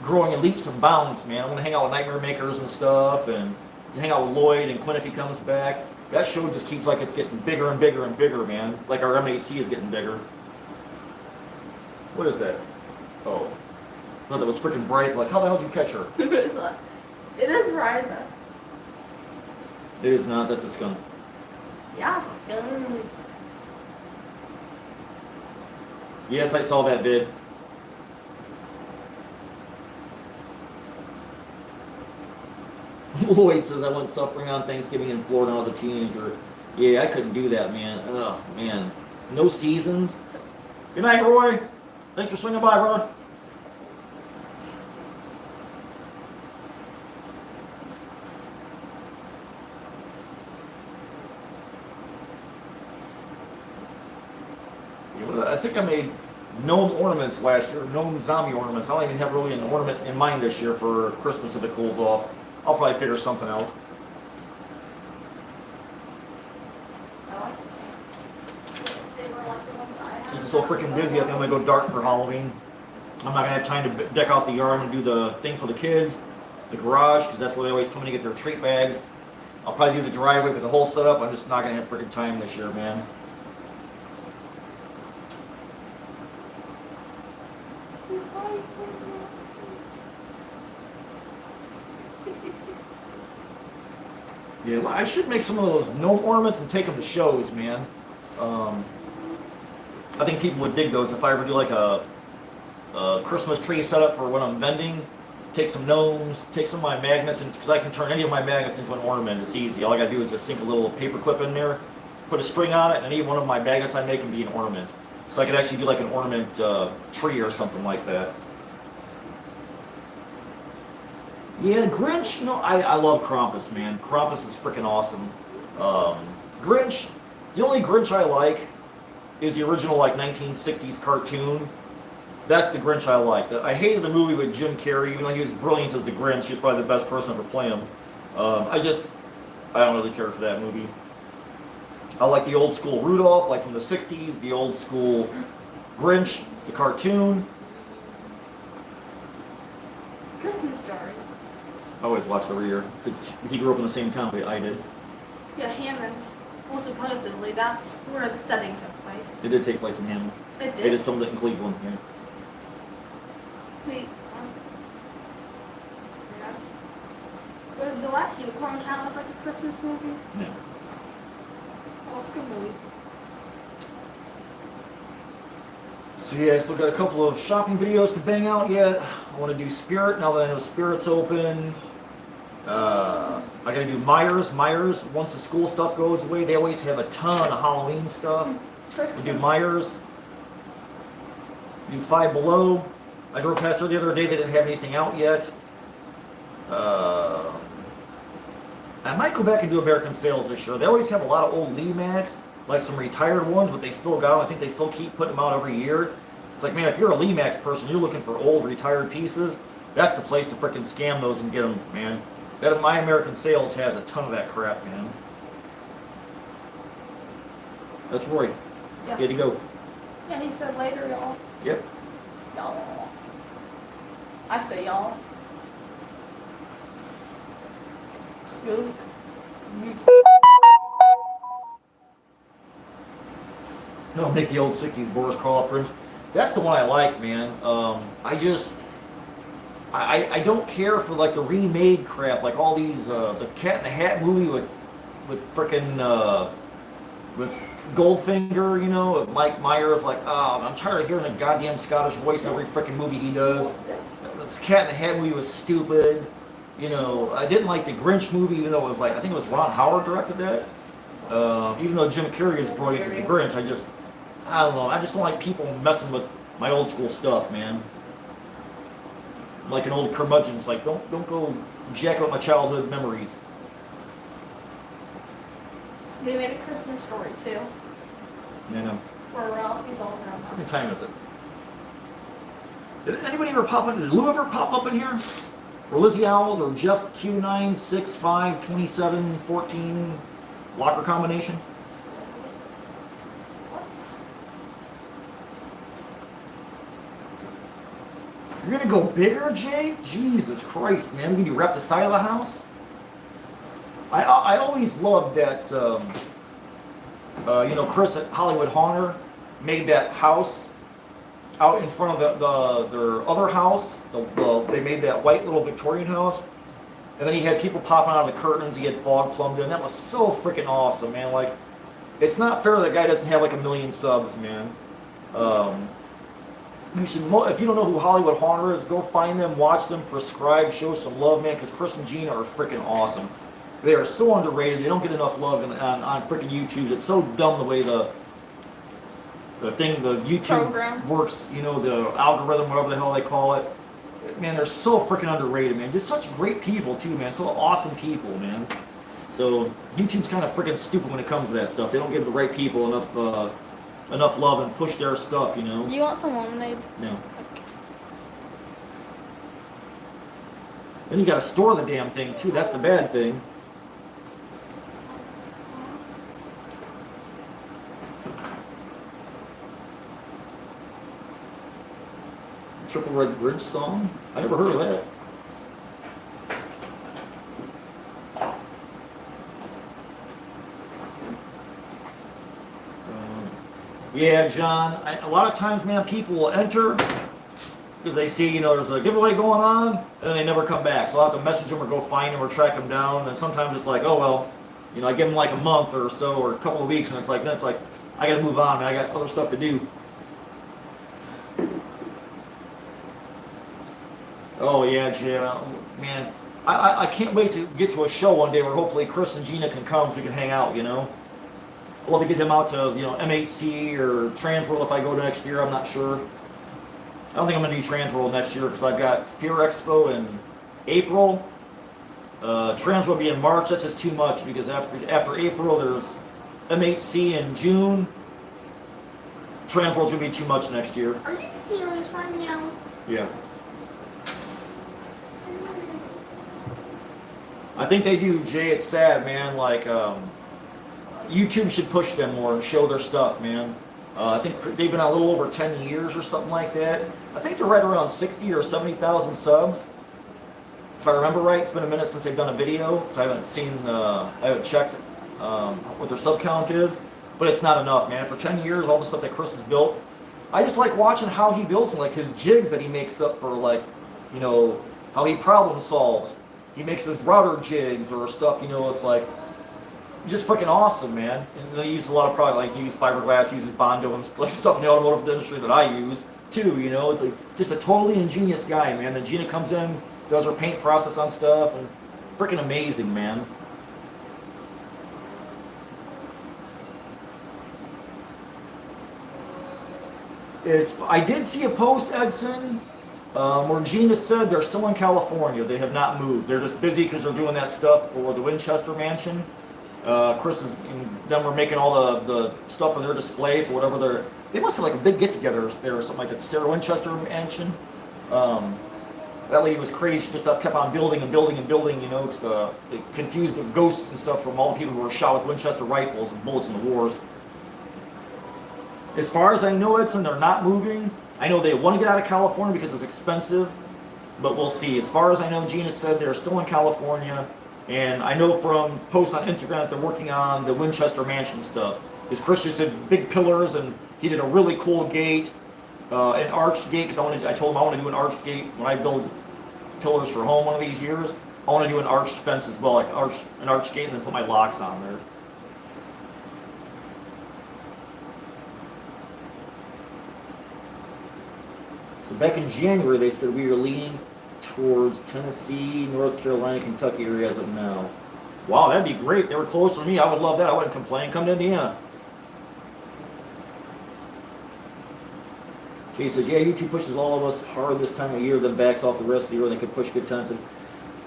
growing in leaps and bounds, man. I'm going to hang out with Nightmare Makers and stuff, and hang out with Lloyd and Quinn if he comes back. That show just keeps like it's getting bigger and bigger and bigger, man. Like our MHC is getting bigger. What is that? Oh. I thought that was freaking Bryce. Like, how the hell did you catch her? It is Ryza. It is not. That's a skunk. Yeah. Good. Yes, I saw that bid. Lloyd says I went suffering on Thanksgiving in Florida when I was a teenager. Yeah, I couldn't do that, man. Ugh, man. No seasons. Good night, Roy. Thanks for swinging by, brother. I think I made gnome ornaments last year, gnome zombie ornaments. I don't even have really an ornament in mind this year for Christmas if it cools off. I'll probably figure something out. It's so freaking busy, I think I'm going to go dark for Halloween. I'm not going to have time to deck out the yard. I'm going to do the thing for the kids, the garage, because that's where they always come in to get their treat bags. I'll probably do the driveway with the whole setup. I'm just not going to have freaking time this year, man. Yeah, I should make some of those gnome ornaments and take them to shows, man. I think people would dig those if I ever do like a Christmas tree setup for when I'm vending. Take some gnomes, take some of my magnets, and because I can turn any of my magnets into an ornament, it's easy. All I gotta do is just sink a little paper clip in there, put a string on it, and any one of my magnets I make can be an ornament. So I could actually do like an ornament tree or something like that. Yeah, Grinch, you know, I love Krampus, man. Krampus is freaking awesome. Grinch, the only Grinch I like is the original like 1960s cartoon. That's the Grinch I like. I hated the movie with Jim Carrey, even though he was brilliant as the Grinch. He was probably the best person ever play him. I don't really care for that movie. I like the old school Rudolph, like from the 60s, the old school Grinch, the cartoon. Christmas Story. I always watch every year, because he grew up in the same town that I did. Yeah, Hammond. Well, supposedly that's where the setting took place. It did take place in Hammond. It They did. just filmed it in Cleveland, yeah. Wait. Yeah. But the last Unicorn count was like a Christmas movie. Yeah. Well, it's a good movie. So yeah, I still got a couple of shopping videos to bang out yet. I want to do Spirit now that I know Spirit's open. I gotta do Myers. Myers, once the school stuff goes away, they always have a ton of Halloween stuff. We do Myers. Do Five Below. I drove past there the other day, they didn't have anything out yet. I might go back and do American Sales this year. They always have a lot of old Lee Max, like some retired ones, but they still got them. I think they still keep putting them out every year. It's like, man, if you're a Lee Max person, you're looking for old retired pieces, that's the place to frickin' scam those and get them, man. That My American Sales has a ton of that crap, man. That's Roy. Yeah. Here to go. And he said later, y'all. Yep. Y'all. I say y'all. Spook. No, make the old 60s Boris Karloff Grinch. That's the one I like, man. I don't care for like the remade crap, like all these the Cat in the Hat movie with frickin' with Goldfinger, you know, Mike Myers. Like, oh, I'm tired of hearing a goddamn Scottish voice in every frickin' movie he does. This Cat in the Hat movie was stupid. You know, I didn't like the Grinch movie, even though it was like, I think it was Ron Howard directed that. Even though Jim Carrey is brilliant as the Grinch, I don't know. I just don't like people messing with my old school stuff, man. I'm like an old curmudgeon. It's like, don't go jacking up my childhood memories. They made a Christmas Story too, You know, where Ralphie's all grown how up. many time is it? Did anybody ever pop in? Did Lou ever pop up in here? Or Lizzie Owls or Jeff Q9652714 locker combination? What's You're gonna go bigger, Jay? Jesus Christ, man! Can you wrap the side of the house? I always loved that. You know, Chris at Hollywood Haunter made that house out in front of their other house. They made that white little Victorian house, and then he had people popping out of the curtains. He had fog plumbed in. That was so freaking awesome, man. Like, it's not fair that guy doesn't have like 1 million subs, man. You should, if you don't know who Hollywood Haunter is, go find them, watch them, prescribe, show some love, man. Because Chris and Gina are freaking awesome. They are so underrated. They don't get enough love on freaking YouTube. It's so dumb the way the YouTube Program. works, you know, the algorithm, whatever the hell they call it. Man, they're so freaking underrated, man. Just such great people, too, man. So awesome people, man. So YouTube's kind of freaking stupid when it comes to that stuff. They don't give the right people enough love and push their stuff, you know. You want some lemonade? No. Then you got to store the damn thing, too. That's the bad thing. Triple Red Bridge song? I never heard of that. Yeah, John. A lot of times, man, people will enter because they see, there's a giveaway going on, and then they never come back. So I'll have to message them or go find them or track them down. And sometimes it's like, oh well, I give them like a month or so or a couple of weeks, and then it's like I got to move on, man. I got other stuff to do. Oh yeah, Jay, man, I can't wait to get to a show one day where hopefully Chris and Gina can come so we can hang out. I'd love to get them out to MHC or Transworld if I go next year. I'm not sure. I don't think I'm gonna do Transworld next year because I've got Fear Expo in April. Transworld will be in March. That's just too much because after April there's MHC in June. Transworld's gonna be too much next year. Are you serious right now? Yeah. I think they do, Jay. It's sad, man. Like, YouTube should push them more and show their stuff, man. I think they've been out a little over 10 years or something like that. I think they're right around 60 or 70,000 subs. If I remember right, it's been a minute since they've done a video, so I haven't checked what their sub count is. But it's not enough, man. For 10 years, all the stuff that Chris has built, I just like watching how he builds and like his jigs that he makes up for, like, how he problem solves. He makes his router jigs or stuff, it's like just freaking awesome, man. And they use a lot of product, like he uses fiberglass, he uses Bondo and like stuff in the automotive industry that I use too, It's like just a totally ingenious guy, man. Then Gina comes in, does her paint process on stuff, and freaking amazing, man. I did see a post, Edson, where Gina said they're still in California. They have not moved. They're just busy because they're doing that stuff for the Winchester Mansion. Chris and them are making all the stuff for their display for whatever they must have like a big get together there or something like that. The Sarah Winchester Mansion. That lady was crazy. She just kept on building and building and building. It's they confused the ghosts and stuff from all the people who were shot with Winchester rifles and bullets in the wars. As far as I know, Edson, they're not moving. I know they want to get out of California because it's expensive, but we'll see. As far as I know, Gina said they're still in California, and I know from posts on Instagram that they're working on the Winchester Mansion stuff. Because Chris just did big pillars, and he did a really cool gate, an arched gate, because I told him I want to do an arched gate when I build pillars for home one of these years. I want to do an arched fence as well, like an arched gate, and then put my locks on there. So back in January, they said we were leaning towards Tennessee, North Carolina, Kentucky area as of now. Wow, that'd be great. If they were closer to me, I would love that. I wouldn't complain. Come to Indiana. Jay says, yeah, YouTube pushes all of us hard this time of year, then backs off the rest of the year, and they could push good content.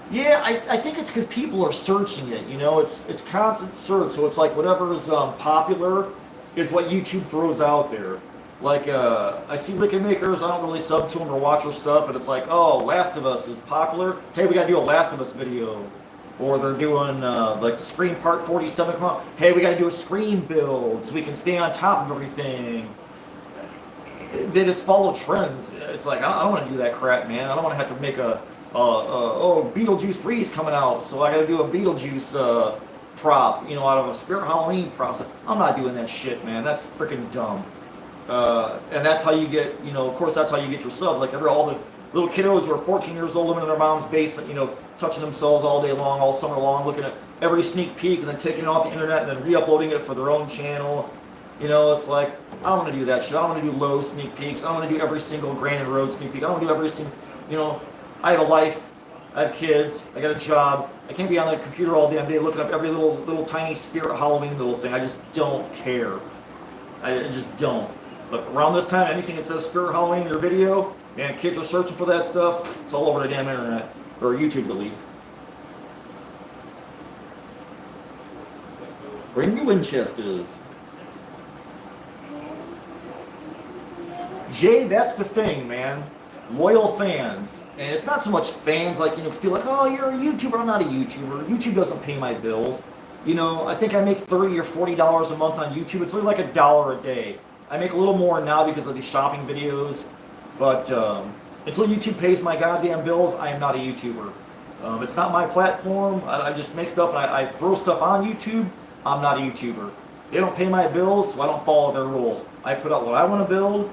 Yeah, I think it's because people are searching it. It's constant search. So it's like whatever is popular is what YouTube throws out there. Like, I see Wicked Makers, I don't really sub to them or watch their stuff, but it's like, oh, Last of Us is popular. Hey, we gotta do a Last of Us video. Or they're doing, like, Scream Part 47. Come on. Hey, we gotta do a Scream build so we can stay on top of everything. They just follow trends. It's like, I don't want to do that crap, man. I don't want to have to make Beetlejuice 3 is coming out, so I gotta do a Beetlejuice prop, out of a Spirit Halloween prop. I'm not doing that shit, man. That's freaking dumb. And that's how you get, of course, that's how you get your subs. Like all the little kiddos who are 14 years old living in their mom's basement, touching themselves all day long, all summer long, looking at every sneak peek and then taking it off the internet and then re-uploading it for their own channel. It's like, I don't want to do that shit. I don't want to do low sneak peeks. I don't want to do every single Granite Road sneak peek. I don't want to do every single, I have a life. I have kids. I got a job. I can't be on the computer all damn day looking up every little tiny Spirit Halloween little thing. I just don't care. I just don't. But around this time, anything that says Spirit Halloween in your video, man, kids are searching for that stuff. It's all over the damn internet. Or YouTube's at least. Bring me Winchesters. Jay, that's the thing, man. Loyal fans. And it's not so much fans like, people like, oh, you're a YouTuber. I'm not a YouTuber. YouTube doesn't pay my bills. I think I make $30 or $40 a month on YouTube. It's really like $1 a day. I make a little more now because of these shopping videos, but until YouTube pays my goddamn bills, I am not a YouTuber. It's not my platform. I just make stuff and I throw stuff on YouTube. I'm not a YouTuber. They don't pay my bills, so I don't follow their rules. I put out what I want to build.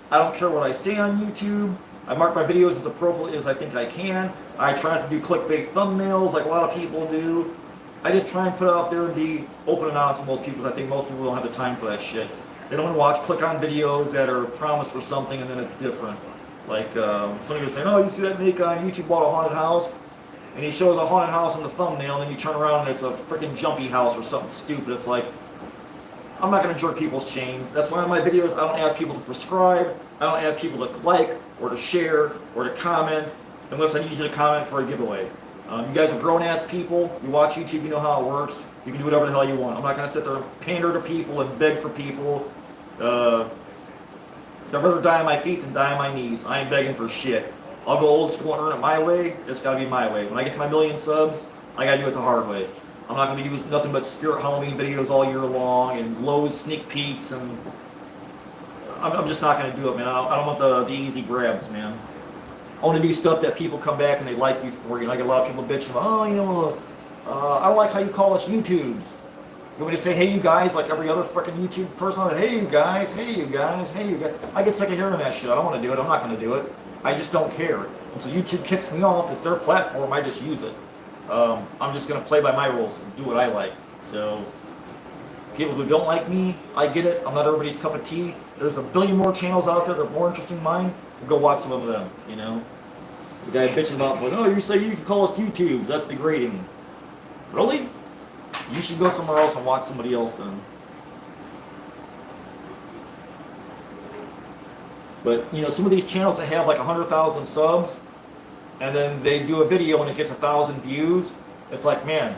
I don't care what I say on YouTube. I mark my videos as appropriately as I think I can. I try not to do clickbait thumbnails like a lot of people do. I just try and put it out there and be open and honest with most people. I think most people don't have the time for that shit. They don't want to watch, click on videos that are promised for something and then it's different. Like somebody was saying, oh, you see that Nick on YouTube bought a haunted house? And he shows a haunted house in the thumbnail, and then you turn around and it's a freaking jumpy house or something stupid. It's like, I'm not going to jerk people's chains. That's why in my videos I don't ask people to subscribe. I don't ask people to like or to share or to comment unless I need you to comment for a giveaway. You guys are grown-ass people. You watch YouTube, you know how it works. You can do whatever the hell you want. I'm not going to sit there and pander to people and beg for people. So I'd rather die on my feet than die on my knees. I ain't begging for shit. I'll go old school and earn it my way. It's got to be my way. When I get to my 1,000,000 subs, I got to do it the hard way. I'm not going to use nothing but Spirit Halloween videos all year long and Lowe's sneak peeks, and I'm just not going to do it, man. I don't want the easy grabs, man. I want to do stuff that people come back and they like you for. You know, I get a lot of people bitching about, oh, you know, I don't like how you call us YouTubes. You want me to say, hey, you guys, like every other freaking YouTube person? Hey, you guys, hey, you guys, hey, you guys. I get sick of hearing that shit. I don't want to do it. I'm not going to do it. I just don't care. And so YouTube kicks me off. It's their platform. I just use it. I'm just going to play by my rules and do what I like. So people who don't like me, I get it. I'm not everybody's cup of tea. There's a billion more channels out there that are more interesting than mine. We'll go watch some of them, you know. The guy bitching about, oh, you say you can call us YouTubes. That's degrading. Really? You should go somewhere else and watch somebody else then. But, you know, some of these channels that have like 100,000 subs, and then they do a video and it gets 1,000 views, it's like, man,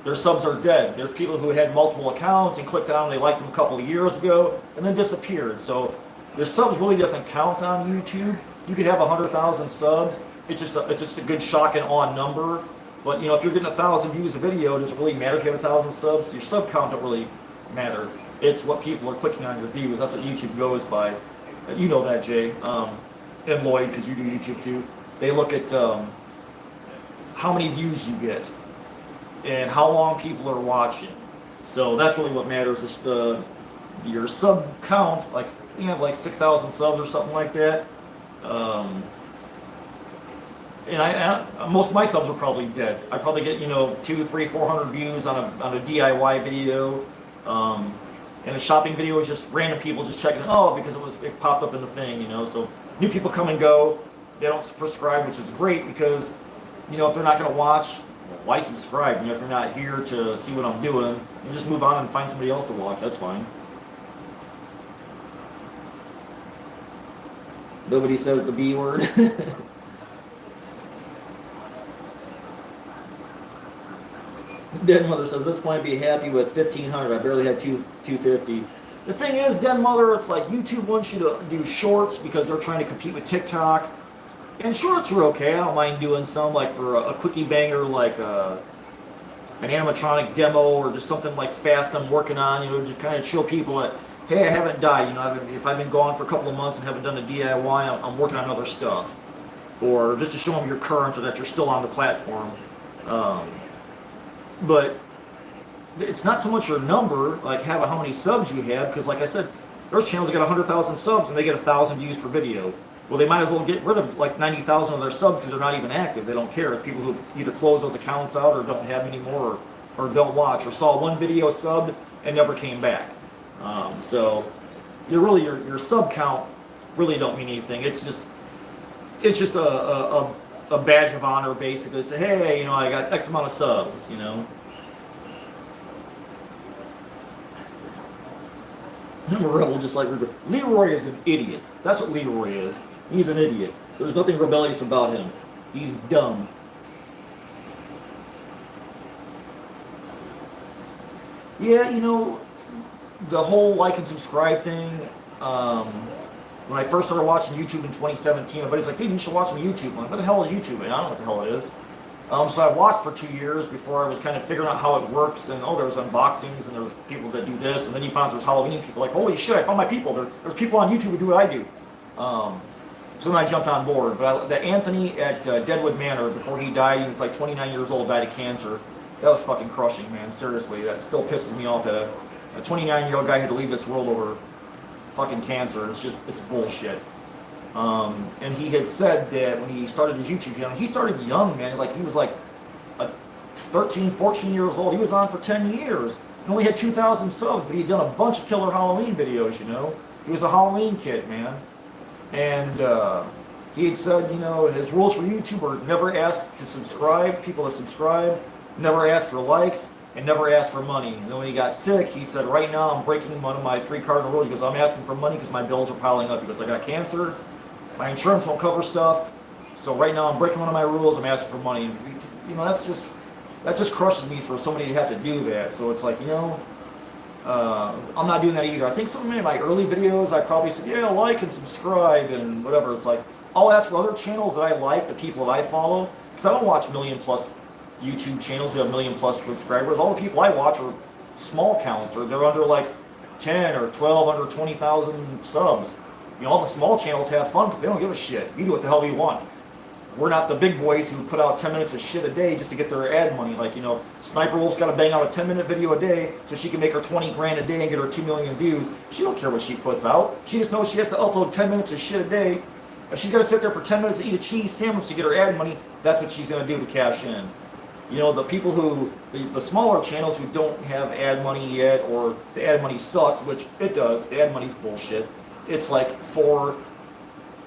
their subs are dead. There's people who had multiple accounts and clicked on and they liked them a couple of years ago and then disappeared. So their subs really doesn't count on YouTube. You could have 100,000 subs. It's just a good shock and awe number. But, you know, if you're getting 1,000 views a video, does it really matter if you have 1,000 subs? Your sub count don't really matter. It's what people are clicking on your views. That's what YouTube goes by. You know that, Jay, and Lloyd, because you do YouTube too. They look at how many views you get and how long people are watching. So that's really what matters. Is your sub count. Like you have like 6,000 subs or something like that. And I most of my subs are probably dead. I probably get 200, 300, 400 views on a DIY video. And a shopping video is just random people just checking because it popped up in the thing, so new people come and go. They don't subscribe, which is great because if they're not going to watch, why subscribe? If you're not here to see what I'm doing, you just move on and find somebody else to watch. That's fine. Nobody says the B word. Den Mother says, this point I'd be happy with 1,500. I barely had 250. The thing is, Den Mother, it's like YouTube wants you to do shorts because they're trying to compete with TikTok. And shorts are okay. I don't mind doing some, like for a quickie banger, like an animatronic demo or just something like fast I'm working on, to kind of show people that, hey, I haven't died. If I've been gone for a couple of months and haven't done a DIY, I'm working on other stuff. Or just to show them you're current or that you're still on the platform. But it's not so much your number, like how many subs you have, because like I said, there's channels that got 100,000 subs and they get 1,000 views per video. Well, they might as well get rid of like 90,000 of their subs because they're not even active. They don't care. People who either close those accounts out or don't have anymore or don't watch or saw one video subbed and never came back. So your sub count really don't mean anything. It's just a badge of honor, basically. Say, hey, I got X amount of subs, I'm a rebel just like Leroy is an idiot. That's what Leroy is. He's an idiot. There's nothing rebellious about him. He's dumb. Yeah, the whole like and subscribe thing, when I first started watching YouTube in 2017, everybody's like, dude, you should watch some YouTube. I'm like, what the hell is YouTube? And I don't know what the hell it is. So I watched for 2 years before I was kind of figuring out how it works. And there was unboxings and there was people that do this. And then you found there's Halloween people like, holy shit, I found my people. There's people on YouTube who do what I do. So then I jumped on board. But the Anthony at Deadwood Manor, before he died, he was like 29 years old, died of cancer. That was fucking crushing, man. Seriously, that still pisses me off that a 29-year-old guy had to leave this world over fucking cancer. It's bullshit. And he had said that when he started his YouTube channel, he started young, man. Like, he was like a 13, 14 years old. He was on for 10 years. And only had 2,000 subs, but he'd done a bunch of killer Halloween videos, you know. He was a Halloween kid, man. And he had said, you know, his rules for YouTube were never ask to subscribe, people to subscribe, never ask for likes, and never ask for money. And then when he got sick, he said, right now I'm breaking one of my 3 cardinal rules. He goes, I'm asking for money because my bills are piling up. He goes, I got cancer, my insurance won't cover stuff, so right now I'm breaking one of my rules, I'm asking for money. You know, that just crushes me for somebody to have to do that. So it's like, you know, I'm not doing that either. I think some of my early videos, I probably said, yeah, like and subscribe and whatever. It's like, I'll ask for other channels that I like, the people that I follow, because I don't watch million-plus YouTube channels who have million-plus subscribers. All the people I watch are small counts, or they're under like 10 or 12, under 20,000 subs. You know, all the small channels have fun because they don't give a shit. You do what the hell you want. We're not the big boys who put out 10 minutes of shit a day just to get their ad money. Like, you know, Sniper Wolf's got to bang out a 10-minute video a day so she can make her 20 grand a day and get her 2 million views. She don't care what she puts out. She just knows she has to upload 10 minutes of shit a day. If she's got to sit there for 10 minutes to eat a cheese sandwich to get her ad money, that's what she's going to do to cash in. You know, the people who, the smaller channels who don't have ad money yet, or the ad money sucks, which it does, the ad money's bullshit. It's like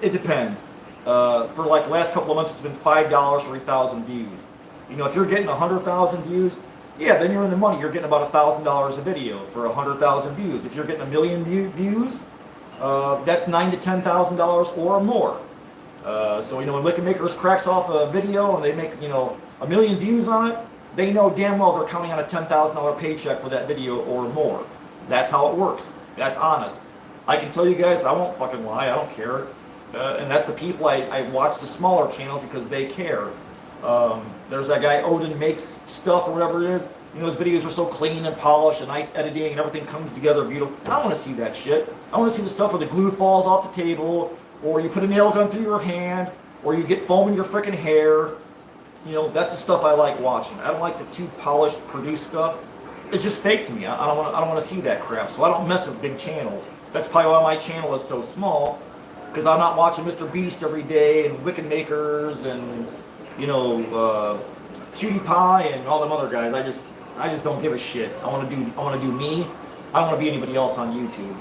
it depends. For like the last couple of months, it's been $5 for 1,000 views. You know, if you're getting 100,000 views, yeah, then you're in the money. You're getting about $1,000 a video for 100,000 views. If you're getting 1 million views, that's $9,000 to $10,000 or more. So, you know, when Lick and Makers cracks off a video and they make, you know, 1 million views on it, they know damn well they're counting on a $10,000 paycheck for that video or more. That's how it works. That's honest. I can tell you guys, I won't fucking lie. I don't care. And that's the people I watch the smaller channels because they care. There's that guy Odin Makes Stuff or whatever it is. You know, his videos are so clean and polished and nice editing and everything comes together beautiful. I don't want to see that shit. I want to see the stuff where the glue falls off the table, or you put a nail gun through your hand, or you get foam in your freaking hair. You know, that's the stuff I like watching. I don't like the too polished, produced stuff. It's just fake to me. I don't want to see that crap. So I don't mess with big channels. That's probably why my channel is so small. Because I'm not watching Mr. Beast every day and Wicked Makers and, you know, PewDiePie and all them other guys. I just don't give a shit. I want to do me. I don't want to be anybody else on YouTube.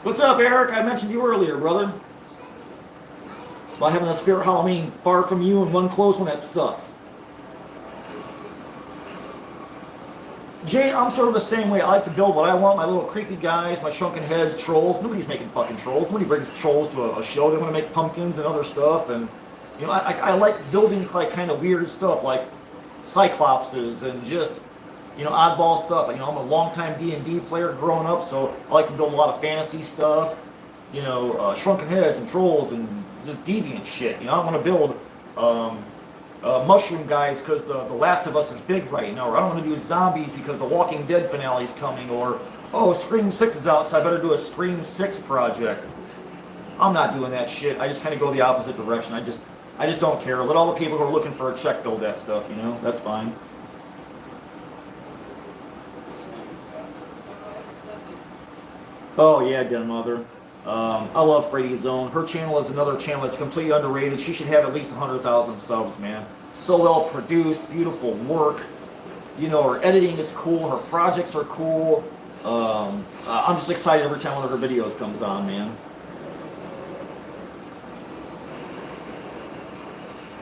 What's up, Eric? I mentioned you earlier, brother. About having a Spirit Halloween far from you and one close one that sucks. Jay, I'm sort of the same way. I like to build what I want, my little creepy guys, my shrunken heads, trolls. Nobody's making fucking trolls. Nobody brings trolls to a show. They want to make pumpkins and other stuff. And, you know, I like building like kind of weird stuff like Cyclopses and just, you know, oddball stuff. You know, I'm a longtime D&D player growing up, so I like to build a lot of fantasy stuff. You know, shrunken heads and trolls and just deviant shit. You know, I want to build mushroom guys because the Last of Us is big right now, or I don't want to do zombies because the Walking Dead finale is coming, or oh, Scream 6 is out, so I better do a Scream 6 project. I'm not doing that shit. I just kind of go the opposite direction. I just don't care. Let all the people who are looking for a check build that stuff, you know? That's fine. Oh yeah, Den Mother. I love Freddy's Zone. Her channel is another channel that's completely underrated. She should have at least 100,000 subs, man. So well produced, beautiful work. You know, her editing is cool. Her projects are cool. I'm just excited every time one of her videos comes on, man.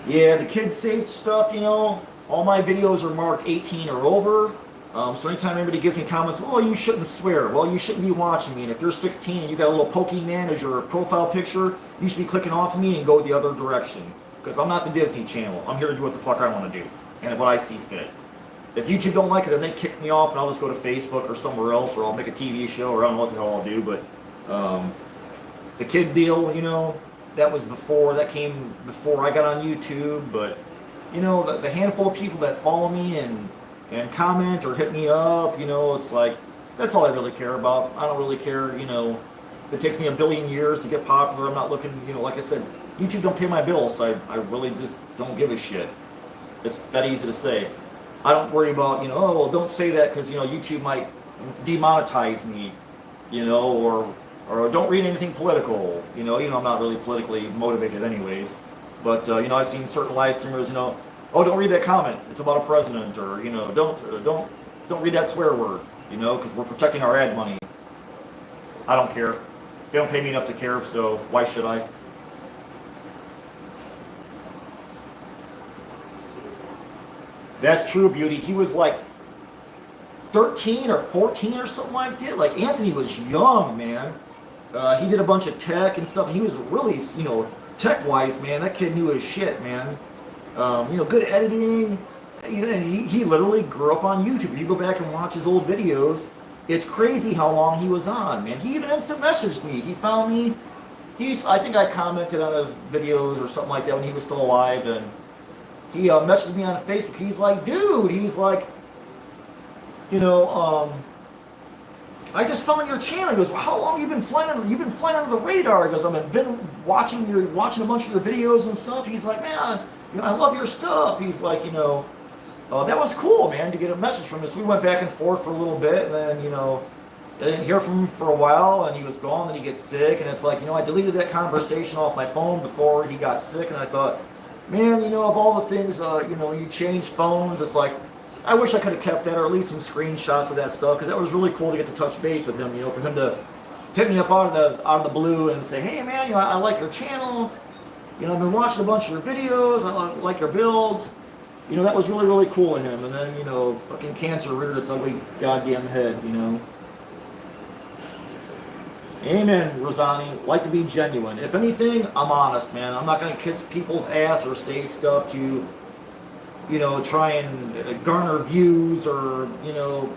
Yeah, the kid safe stuff, you know, all my videos are marked 18 or over. So anytime anybody gives me comments, well, you shouldn't swear. Well, you shouldn't be watching me. And if you're 16 and you got a little Pokemon as your profile picture, you should be clicking off of me and go the other direction. Because I'm not the Disney Channel. I'm here to do what the fuck I want to do and what I see fit. If YouTube don't like it, then they kick me off and I'll just go to Facebook or somewhere else, or I'll make a TV show, or I don't know what the hell I'll do. But the kid deal, you know, that came before I got on YouTube. But, you know, the handful of people that follow me and comment or hit me up, you know, it's like, that's all I really care about. I don't really care, you know, if it takes me a billion years to get popular. I'm not looking, you know, like I said, YouTube don't pay my bills, so I really just don't give a shit. It's that easy to say. I don't worry about, you know, oh, well, don't say that because, you know, YouTube might demonetize me. you know, or don't read anything political, you know, I'm not really politically motivated anyways, but, you know, I've seen certain live streamers, you know, oh, don't read that comment, it's about a president, or, you know, don't read that swear word, you know, because we're protecting our ad money. I don't care. They don't pay me enough to care, so why should I? That's true, Beauty. He was like 13 or 14 or something like that. Like, Anthony was young, man. He did a bunch of tech and stuff. He was really, you know, tech-wise, man. That kid knew his shit, man. You know, good editing. You know, and he literally grew up on YouTube. You go back and watch his old videos, it's crazy how long he was on, man. He even instant messaged me. He found me. I think I commented on his videos or something like that when he was still alive, and he messaged me on Facebook. He's like, dude, he's like, you know, I just found your channel. He goes, well, how long you been flying under the radar? He goes, I've been watching a bunch of your videos and stuff. He's like, man, you know, I love your stuff. He's like, you know, that was cool, man, to get a message from us. We went back and forth for a little bit, and then, you know, I didn't hear from him for a while, and he was gone, then he gets sick, and it's like, you know, I deleted that conversation off my phone before he got sick, and I thought, man, you know, of all the things, you know, you change phones, it's like, I wish I could have kept that, or at least some screenshots of that stuff, because that was really cool to get to touch base with him, you know, for him to hit me up out of the blue and say, hey, man, you know, I like your channel, you know, I've been watching a bunch of your videos, I like your builds, you know, that was really, really cool of him, and then, you know, fucking cancer reared its ugly goddamn head, you know. Amen, Rosani. Like to be genuine. If anything, I'm honest, man. I'm not going to kiss people's ass or say stuff to, you know, try and garner views or, you know,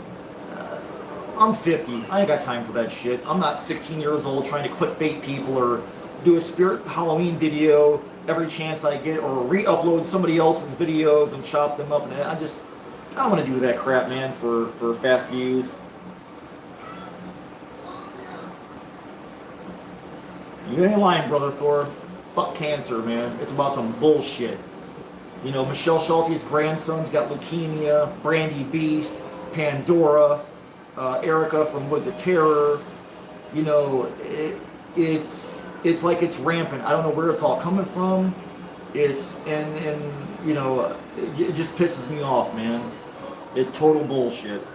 I'm 50. I ain't got time for that shit. I'm not 16 years old trying to clickbait people or do a Spirit Halloween video every chance I get or re-upload somebody else's videos and chop them up. And I don't want to do that crap, man, for fast views. You ain't lying, Brother Thor. Fuck cancer, man. It's about some bullshit. You know, Michelle Schulte's grandson's got leukemia, Brandy Beast, Pandora, Erica from Woods of Terror. You know, it's like it's rampant. I don't know where it's all coming from. And you know, it just pisses me off, man. It's total bullshit.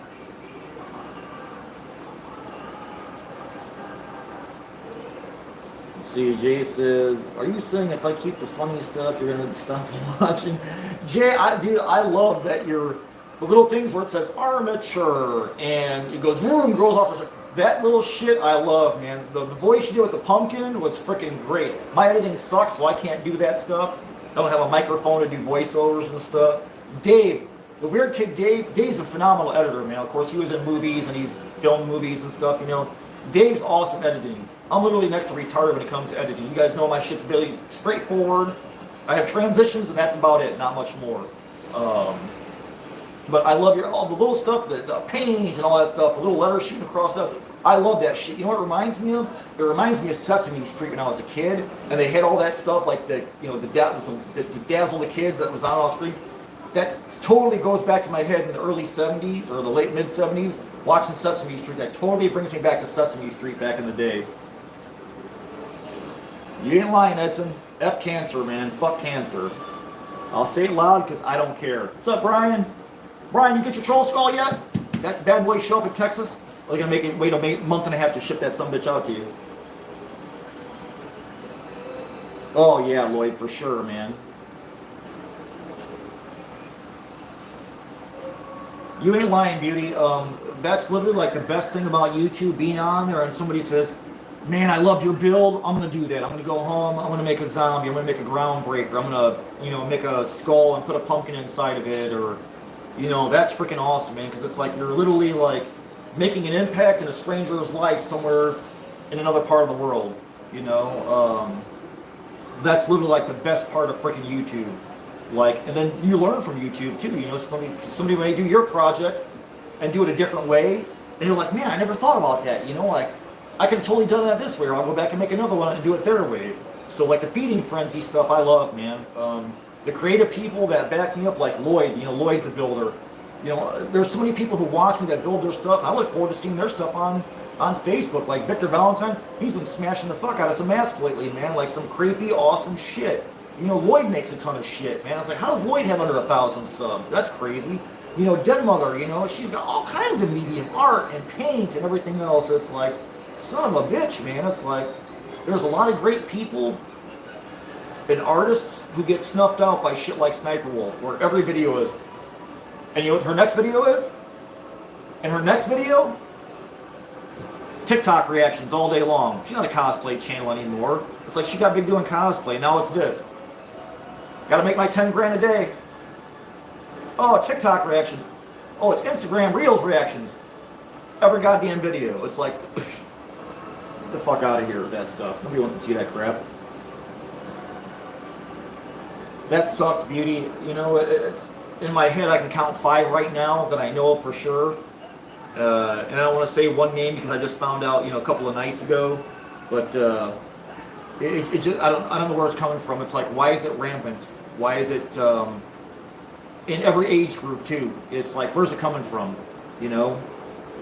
See, Jay says, are you saying if I keep the funny stuff, you're going to stop watching? Jay, dude, I love that the little things where it says armature, and it goes, vroom, goes off. That little shit I love, man. The voice you did with the pumpkin was freaking great. My editing sucks, so I can't do that stuff. I don't have a microphone to do voiceovers and stuff. Dave, the weird kid Dave's a phenomenal editor, man. Of course, he was in movies, and he's filmed movies and stuff, you know. Dave's awesome editing. I'm literally next to retarded when it comes to editing. You guys know my shit's really straightforward. I have transitions, and that's about it, not much more. But I love all the little stuff, the paint and all that stuff, the little letters shooting across that. I love that shit. You know what it reminds me of? It reminds me of Sesame Street when I was a kid, and they had all that stuff like to dazzle the kids that was on off screen. That totally goes back to my head in the early 70s or the late mid 70s, watching Sesame Street. That totally brings me back to Sesame Street back in the day. You ain't lying, Edson. F cancer, man. Fuck cancer. I'll say it loud because I don't care. What's up, Brian? Brian, you get your troll skull yet? That bad boy show up in Texas? Or are they going to wait a month and a half to ship that sumbitch out to you? Oh, yeah, Lloyd, for sure, man. You ain't lying, Beauty. That's literally like the best thing about YouTube, being on there and somebody says, man, I loved your build. I'm going to do that. I'm going to go home. I'm going to make a zombie. I'm going to make a groundbreaker. I'm going to, you know, make a skull and put a pumpkin inside of it. Or, you know, that's freaking awesome, man. Because it's like you're literally like making an impact in a stranger's life somewhere in another part of the world. You know, that's literally like the best part of freaking YouTube. Like, and then you learn from YouTube too. You know, somebody may do your project and do it a different way. And you're like, man, I never thought about that. You know, like, I can totally do that this way, or I'll go back and make another one and do it their way. So like the Feeding Frenzy stuff, I love, man. The creative people that back me up, like Lloyd, you know, Lloyd's a builder. You know, there's so many people who watch me that build their stuff. I look forward to seeing their stuff on on Facebook, like Victor Valentine, he's been smashing the fuck out of some masks lately, man. Like some creepy, awesome shit. You know, Lloyd makes a ton of shit, man. It's like, how does Lloyd have under 1,000 subs? That's crazy. You know, Dead Mother, you know, she's got all kinds of medium art and paint and everything else. It's like, son of a bitch, man. It's like, there's a lot of great people and artists who get snuffed out by shit like Sniper Wolf, where every video is. And you know what her next video is? And her next video? TikTok reactions all day long. She's not a cosplay channel anymore. It's like she got big doing cosplay. Now it's this. Gotta make my 10 grand a day. Oh, TikTok reactions. Oh, it's Instagram Reels reactions. Every goddamn video. It's like, get the fuck out of here with that stuff. Nobody wants to see that crap. That sucks, Beauty. You know, it's in my head. I can count 5 right now that I know of for sure. And I don't want to say one name because I just found out, you know, a couple of nights ago. But it just I don't know where it's coming from. It's like, why is it rampant? Why is it in every age group too? It's like, where's it coming from? You know,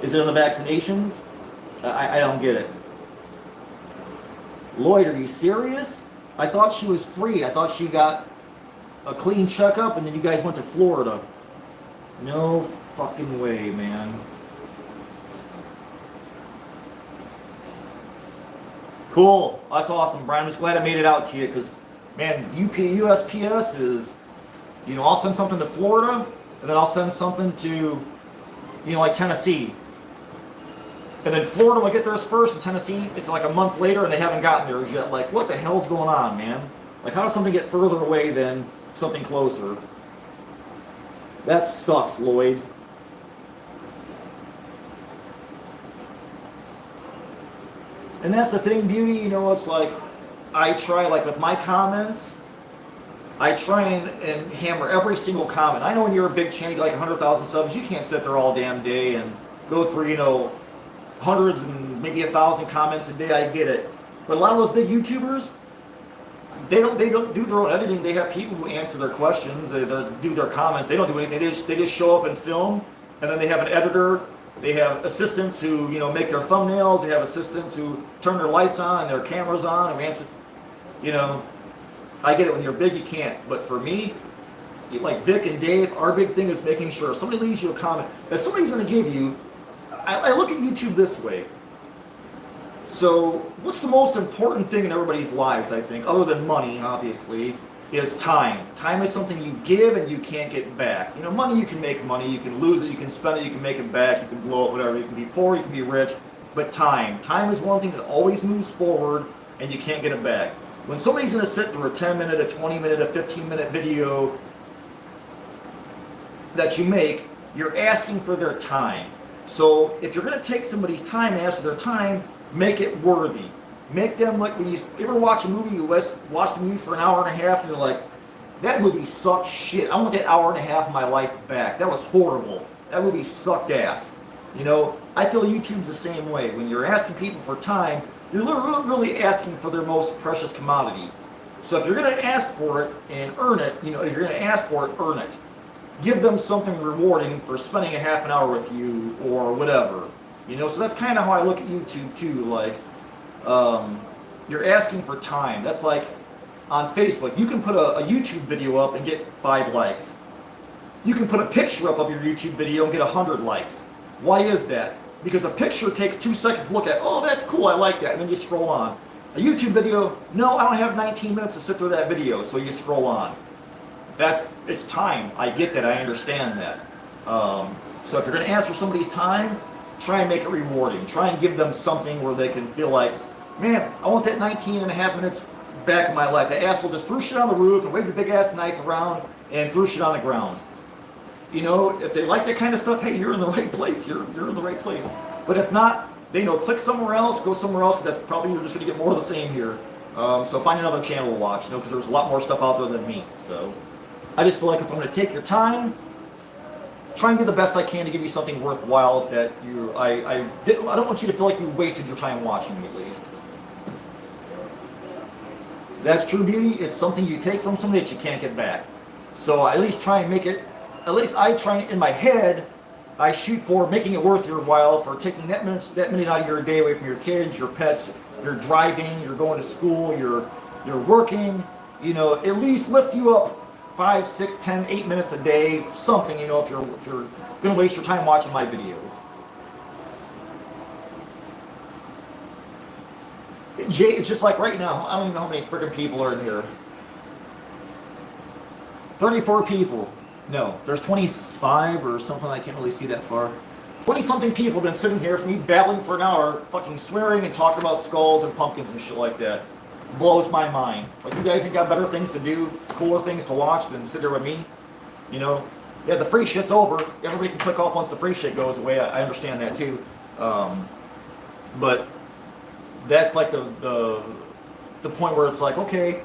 is it on the vaccinations? I don't get it. Lloyd, are you serious? I thought she was free. I thought she got a clean checkup and then you guys went to Florida. No fucking way, man. Cool. That's awesome, Brian. I'm just glad I made it out to you because, man, USPS is, you know, I'll send something to Florida and then I'll send something to, you know, like Tennessee. And then Florida will get theirs first and Tennessee, it's like a month later and they haven't gotten theirs yet. Like, what the hell's going on, man? Like, how does something get further away than something closer? That sucks, Lloyd. And that's the thing, Beauty, you know, it's like, I try, like with my comments, I try and hammer every single comment. I know when you're a big channel, like 100,000 subs, you can't sit there all damn day and go through, you know, hundreds and maybe 1,000 comments a day. I get it. But a lot of those big YouTubers, they don't do their own editing. They have people who answer their questions, they do their comments. They don't do anything. They just show up and film, and then they have an editor. They have assistants who, you know, make their thumbnails. They have assistants who turn their lights on, their cameras on, and answer. You know, I get it. When you're big, you can't. But for me, like Vic and Dave, our big thing is making sure if somebody leaves you a comment, if somebody's going to give you, I look at YouTube this way. So, what's the most important thing in everybody's lives, I think, other than money, obviously, is time. Time is something you give and you can't get back. You know, money, you can make money, you can lose it, you can spend it, you can make it back, you can blow it, whatever. You can be poor, you can be rich. But time is one thing that always moves forward and you can't get it back. When somebody's going to sit through a 10-minute, a 20-minute, a 15-minute video that you make, you're asking for their time. So if you're going to take somebody's time and ask for their time, make it worthy. Make them like, when you ever watch a movie, you watch the movie for an hour and a half and you're like, that movie sucked shit. I want that hour and a half of my life back. That was horrible. That movie sucked ass. You know, I feel YouTube's the same way. When you're asking people for time, you're really asking for their most precious commodity. So if you're going to ask for it and earn it, you know, if you're going to ask for it, earn it. Give them something rewarding for spending a half an hour with you or whatever. You know, so that's kind of how I look at YouTube too. Like, you're asking for time. That's like on Facebook. You can put a YouTube video up and get 5 likes. You can put a picture up of your YouTube video and get 100 likes. Why is that? Because a picture takes 2 seconds to look at. Oh, that's cool. I like that. And then you scroll on. A YouTube video, no, I don't have 19 minutes to sit through that video. So you scroll on. It's time. I get that. I understand that. So if you're going to ask for somebody's time, try and make it rewarding. Try and give them something where they can feel like, man, I want that 19 and a half minutes back in my life. The asshole just threw shit on the roof and waved a big ass knife around and threw shit on the ground. You know, if they like that kind of stuff, hey, you're in the right place. You're in the right place. But if not, they know, click somewhere else, go somewhere else, because that's probably, you're just going to get more of the same here. So find another channel to watch, you know, because there's a lot more stuff out there than me. So I just feel like if I'm going to take your time, try and do the best I can to give you something worthwhile that I don't want you to feel like you wasted your time watching me, at least. That's true, Beauty. It's something you take from somebody that you can't get back. So I at least try and make it, at least I try in my head I shoot for making it worth your while, for taking that minute out of your day away from your kids, your pets. You're driving, you're going to school, you're working. You know, at least lift you up 5, 6, 10, 8 minutes a day, something. You know, if you're gonna waste your time watching my videos. Jay, it's just like right now. I don't even know how many freaking people are in here. 34 people. No, there's 25 or something. I can't really see that far. 20-something people have been sitting here for me babbling for an hour, fucking swearing and talking about skulls and pumpkins and shit like that. Blows my mind. Like, you guys ain't got better things to do, cooler things to watch than sit there with me? You know? Yeah, the free shit's over. Everybody can click off once the free shit goes away. I understand that too. But that's like the point where it's like, okay,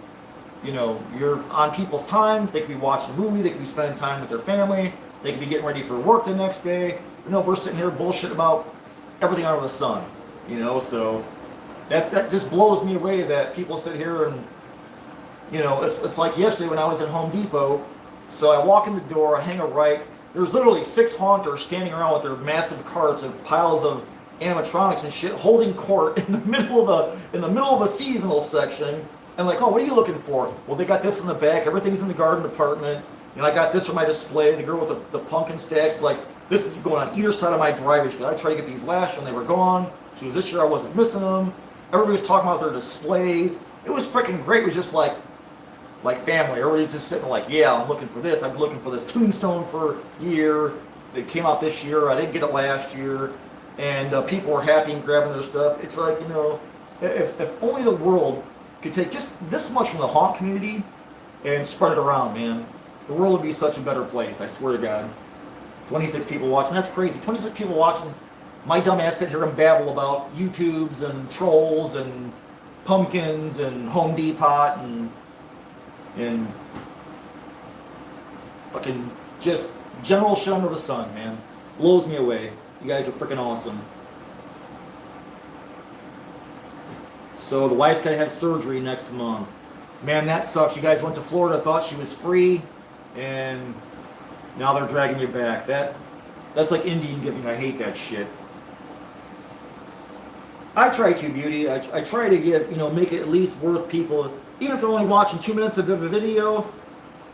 you know, you're on people's time. They could be watching a movie. They could be spending time with their family. They could be getting ready for work the next day. You know, we're sitting here bullshit about everything under the sun. You know, so that just blows me away that people sit here and, you know, it's like yesterday when I was at Home Depot. So I walk in the door, I hang a right. There's literally 6 haunters standing around with their massive carts of piles of animatronics and shit, holding court in the middle of the seasonal section. And like, oh, what are you looking for? Well, they got this in the back. Everything's in the garden department. And I got this for my display. The girl with the pumpkin stacks, like, this is going on either side of my driveway. I tried to get these last year and they were gone. So this year I wasn't missing them. Everybody was talking about their displays. It was freaking great. It was just like family. Everybody's just sitting like, yeah, I'm looking for this. I'm looking for this tombstone for a year. It came out this year. I didn't get it last year. And people were happy and grabbing their stuff. It's like, you know, if only the world could take just this much from the haunt community and spread it around, man. The world would be such a better place, I swear to God. 26 people watching, that's crazy. 26 people watching my dumb ass sit here and babble about YouTubes and trolls and pumpkins and Home Depot and fucking just general shit under the sun, man. Blows me away. You guys are freaking awesome. So the wife's gonna have surgery next month. Man, that sucks. You guys went to Florida, thought she was free, and now they're dragging you back. That's like Indian giving. I hate that shit. I try to, Beauty. I try to give, you know, make it at least worth people, even if they're only watching 2 minutes of a video.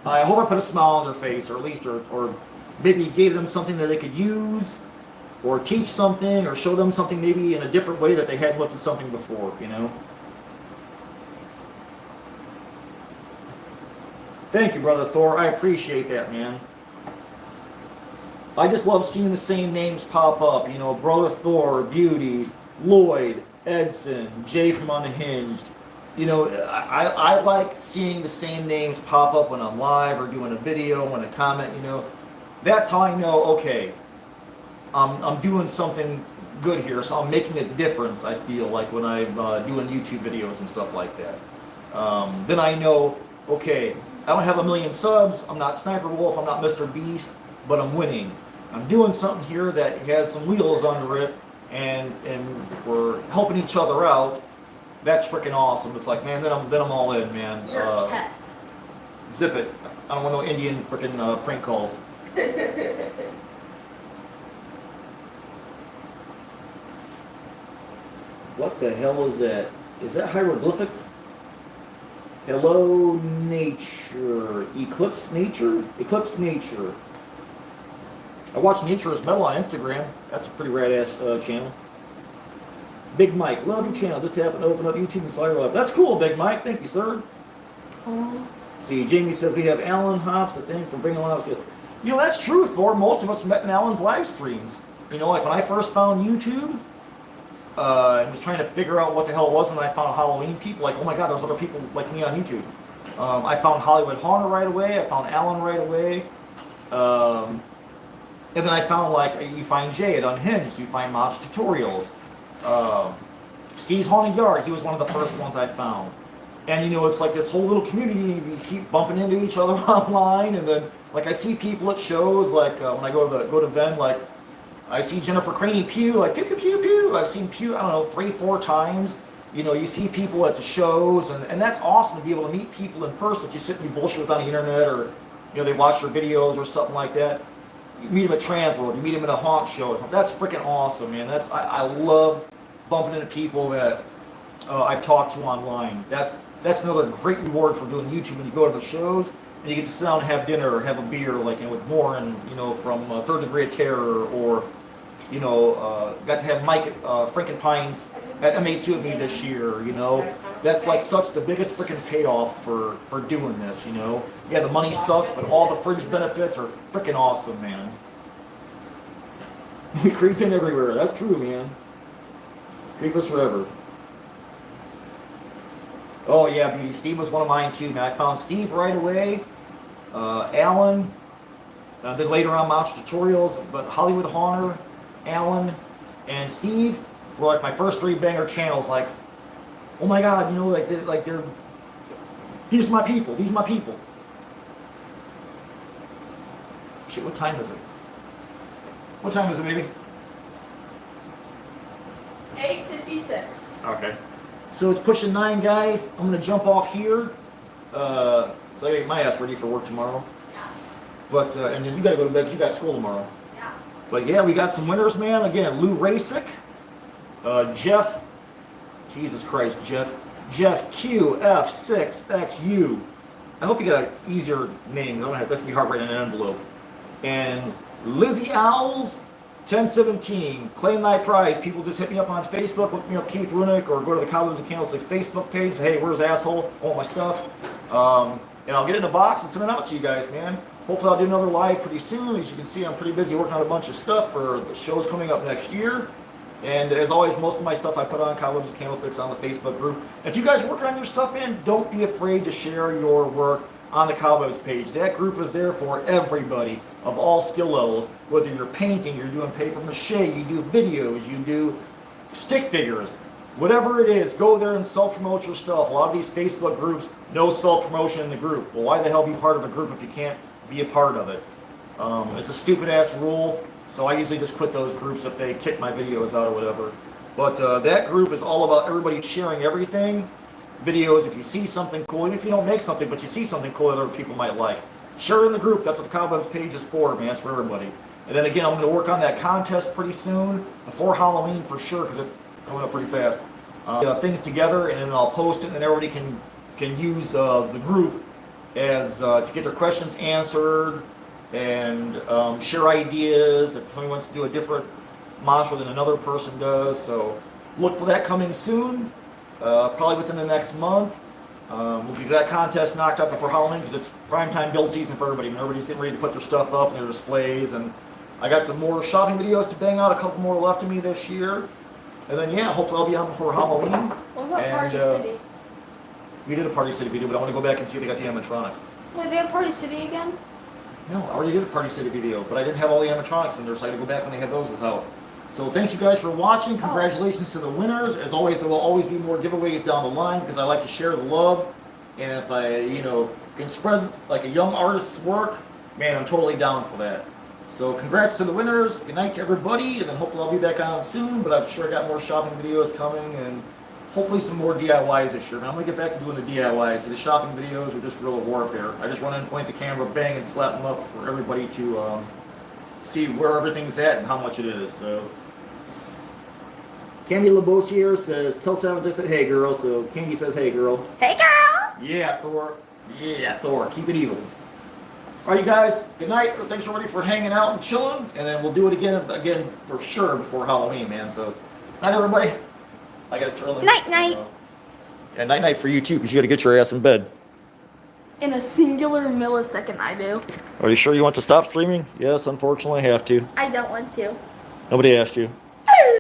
I hope I put a smile on their face, or at least, or maybe gave them something that they could use, or teach something, or show them something maybe in a different way that they hadn't looked at something before, you know? Thank you, Brother Thor. I appreciate that, man. I just love seeing the same names pop up, you know, Brother Thor, Beauty, Lloyd, Edson, Jay from Unhinged. You know, I like seeing the same names pop up when I'm live or doing a video, when I comment, you know. That's how I know, okay, I'm doing something good here, so I'm making a difference, I feel like, when I'm doing YouTube videos and stuff like that. Then I know, okay, I don't have 1 million subs, I'm not Sniper Wolf, I'm not Mr. Beast, but I'm winning. I'm doing something here that has some wheels under it, and we're helping each other out. That's freaking awesome. It's like, man, then I'm all in, man. You're a cat. Zip it. I don't want no Indian freaking prank calls. What the hell is that? Is that hieroglyphics? Hello, nature. Eclipse nature? Eclipse nature. I watch Nature is Metal on Instagram. That's a pretty rad-ass channel. Big Mike, love your channel. Just happened to open up YouTube and Slayer Live. That's cool, Big Mike. Thank you, sir. See, Jamie says we have Alan Hops, the thing for bringing one up. You know, that's true, Thor. Most of us met in Alan's live streams. You know, like when I first found YouTube, I was trying to figure out what the hell it was, and I found Halloween people. Like, oh my God, there's other people like me on YouTube. I found Hollywood Haunter right away. I found Alan right away. And then I found, like, you find Jay at Unhinged. You find Mob's Tutorials. Steve's Haunted Yard. He was one of the first ones I found. And, you know, it's like this whole little community. You keep bumping into each other online. And then, like, I see people at shows. Like, when I go to Ven, like, I see Jennifer Craney Pew, like, pew, pew, pew, pew. I've seen Pew, I don't know, 3, 4 times. You know, you see people at the shows. And that's awesome to be able to meet people in person that you sit and you bullshit with on the internet, or, you know, they watch your videos or something like that. You meet him at Transworld, you meet him at a haunt show. That's freaking awesome, man. I love bumping into people that I've talked to online. That's another great reward for doing YouTube when you go to the shows and you get to sit down and have dinner or have a beer, like with Warren, from Third Degree of Terror, or got to have Mike Frankenpines at M8C with me this year. That's like such the biggest freaking payoff for doing this. Yeah, the money sucks, but all the fringe benefits are freaking awesome, man. We creep in everywhere. That's true, man. Creep us forever. Oh yeah, Beauty. Steve was one of mine too, man. I found Steve right away. Alan. Then later on, Monster Tutorials, but Hollywood Haunter, Alan, and Steve were like my first 3 banger channels. Like, oh my God, they're these are my people. These are my people. Shit, what time is it? What time is it, baby? 8:56. Okay. So it's pushing 9, guys. I'm gonna jump off here. So I get my ass ready for work tomorrow. Yeah. But and then you gotta go to bed because you got school tomorrow. Yeah. But yeah, we got some winners, man. Again, Lou Rasick, Jeff. Jesus Christ, Jeff QF6XU. I hope you got an easier name. That's gonna be hard writing in an envelope. And Lizzie Owls 1017. Claim thy prize. People just hit me up on Facebook, look me up Keith Runick, or go to the Cowboys and Candlesticks Facebook page. Say, hey, where's asshole? All my stuff. And I'll get it in a box and send it out to you guys, man. Hopefully I'll do another live pretty soon. As you can see, I'm pretty busy working on a bunch of stuff for the shows coming up next year. And as always, most of my stuff I put on Cowboys and Candlesticks on the Facebook group. If you guys are working on your stuff, man, don't be afraid to share your work on the Cowboys page. That group is there for everybody of all skill levels. Whether you're painting, you're doing paper mache, you do videos, you do stick figures, whatever it is, go there and self-promote your stuff. A lot of these Facebook groups, no self-promotion in the group. Well, why the hell be part of a group if you can't be a part of it? It's a stupid-ass rule, so I usually just quit those groups if they kick my videos out or whatever. But that group is all about everybody sharing everything. Videos, if you see something cool, even if you don't make something, but you see something cool that other people might like, share it in the group. That's what the Cowboys page is for, man. It's for everybody. And then again, I'm going to work on that contest pretty soon, before Halloween for sure, because it's coming up pretty fast. Things together, and then I'll post it, and then everybody can use the group as to get their questions answered and share ideas if somebody wants to do a different monster than another person does. So look for that coming soon, probably within the next month. We'll get that contest knocked up before Halloween because it's primetime build season for everybody. And everybody's getting ready to put their stuff up and their displays. And I got some more shopping videos to bang out, a couple more left of me this year. And then, yeah, hopefully I'll be on before Halloween. What about Party City? We did a Party City video, but I want to go back and see if they got the animatronics. Wait, they have Party City again? No, I already did a Party City video, but I didn't have all the animatronics in there, so I had to go back when they had those out. So thanks you guys for watching. Congratulations to the winners. As always, there will always be more giveaways down the line because I like to share the love. And if I, can spread like a young artist's work, man, I'm totally down for that. So congrats to the winners. Good night to everybody, and then hopefully I'll be back on soon. But I'm sure I got more shopping videos coming, and hopefully some more DIYs this year. Man, I'm gonna get back to doing the DIYs. The shopping videos are just guerrilla warfare. I just run in, point the camera, bang, and slap them up for everybody to see where everything's at and how much it is. So Candy LeBossier says, tell Savage I said hey girl. So Candy says hey girl. Hey girl! Yeah, Thor. Yeah, Thor. Keep it evil. All right, you guys. Good night. Thanks everybody for hanging out and chilling, and then we'll do it again for sure before Halloween, man. So, night everybody. I got to turn. Night night. Yeah, night night for you too, because you got to get your ass in bed. In a singular millisecond, I do. Are you sure you want to stop streaming? Yes, unfortunately, I have to. I don't want to. Nobody asked you.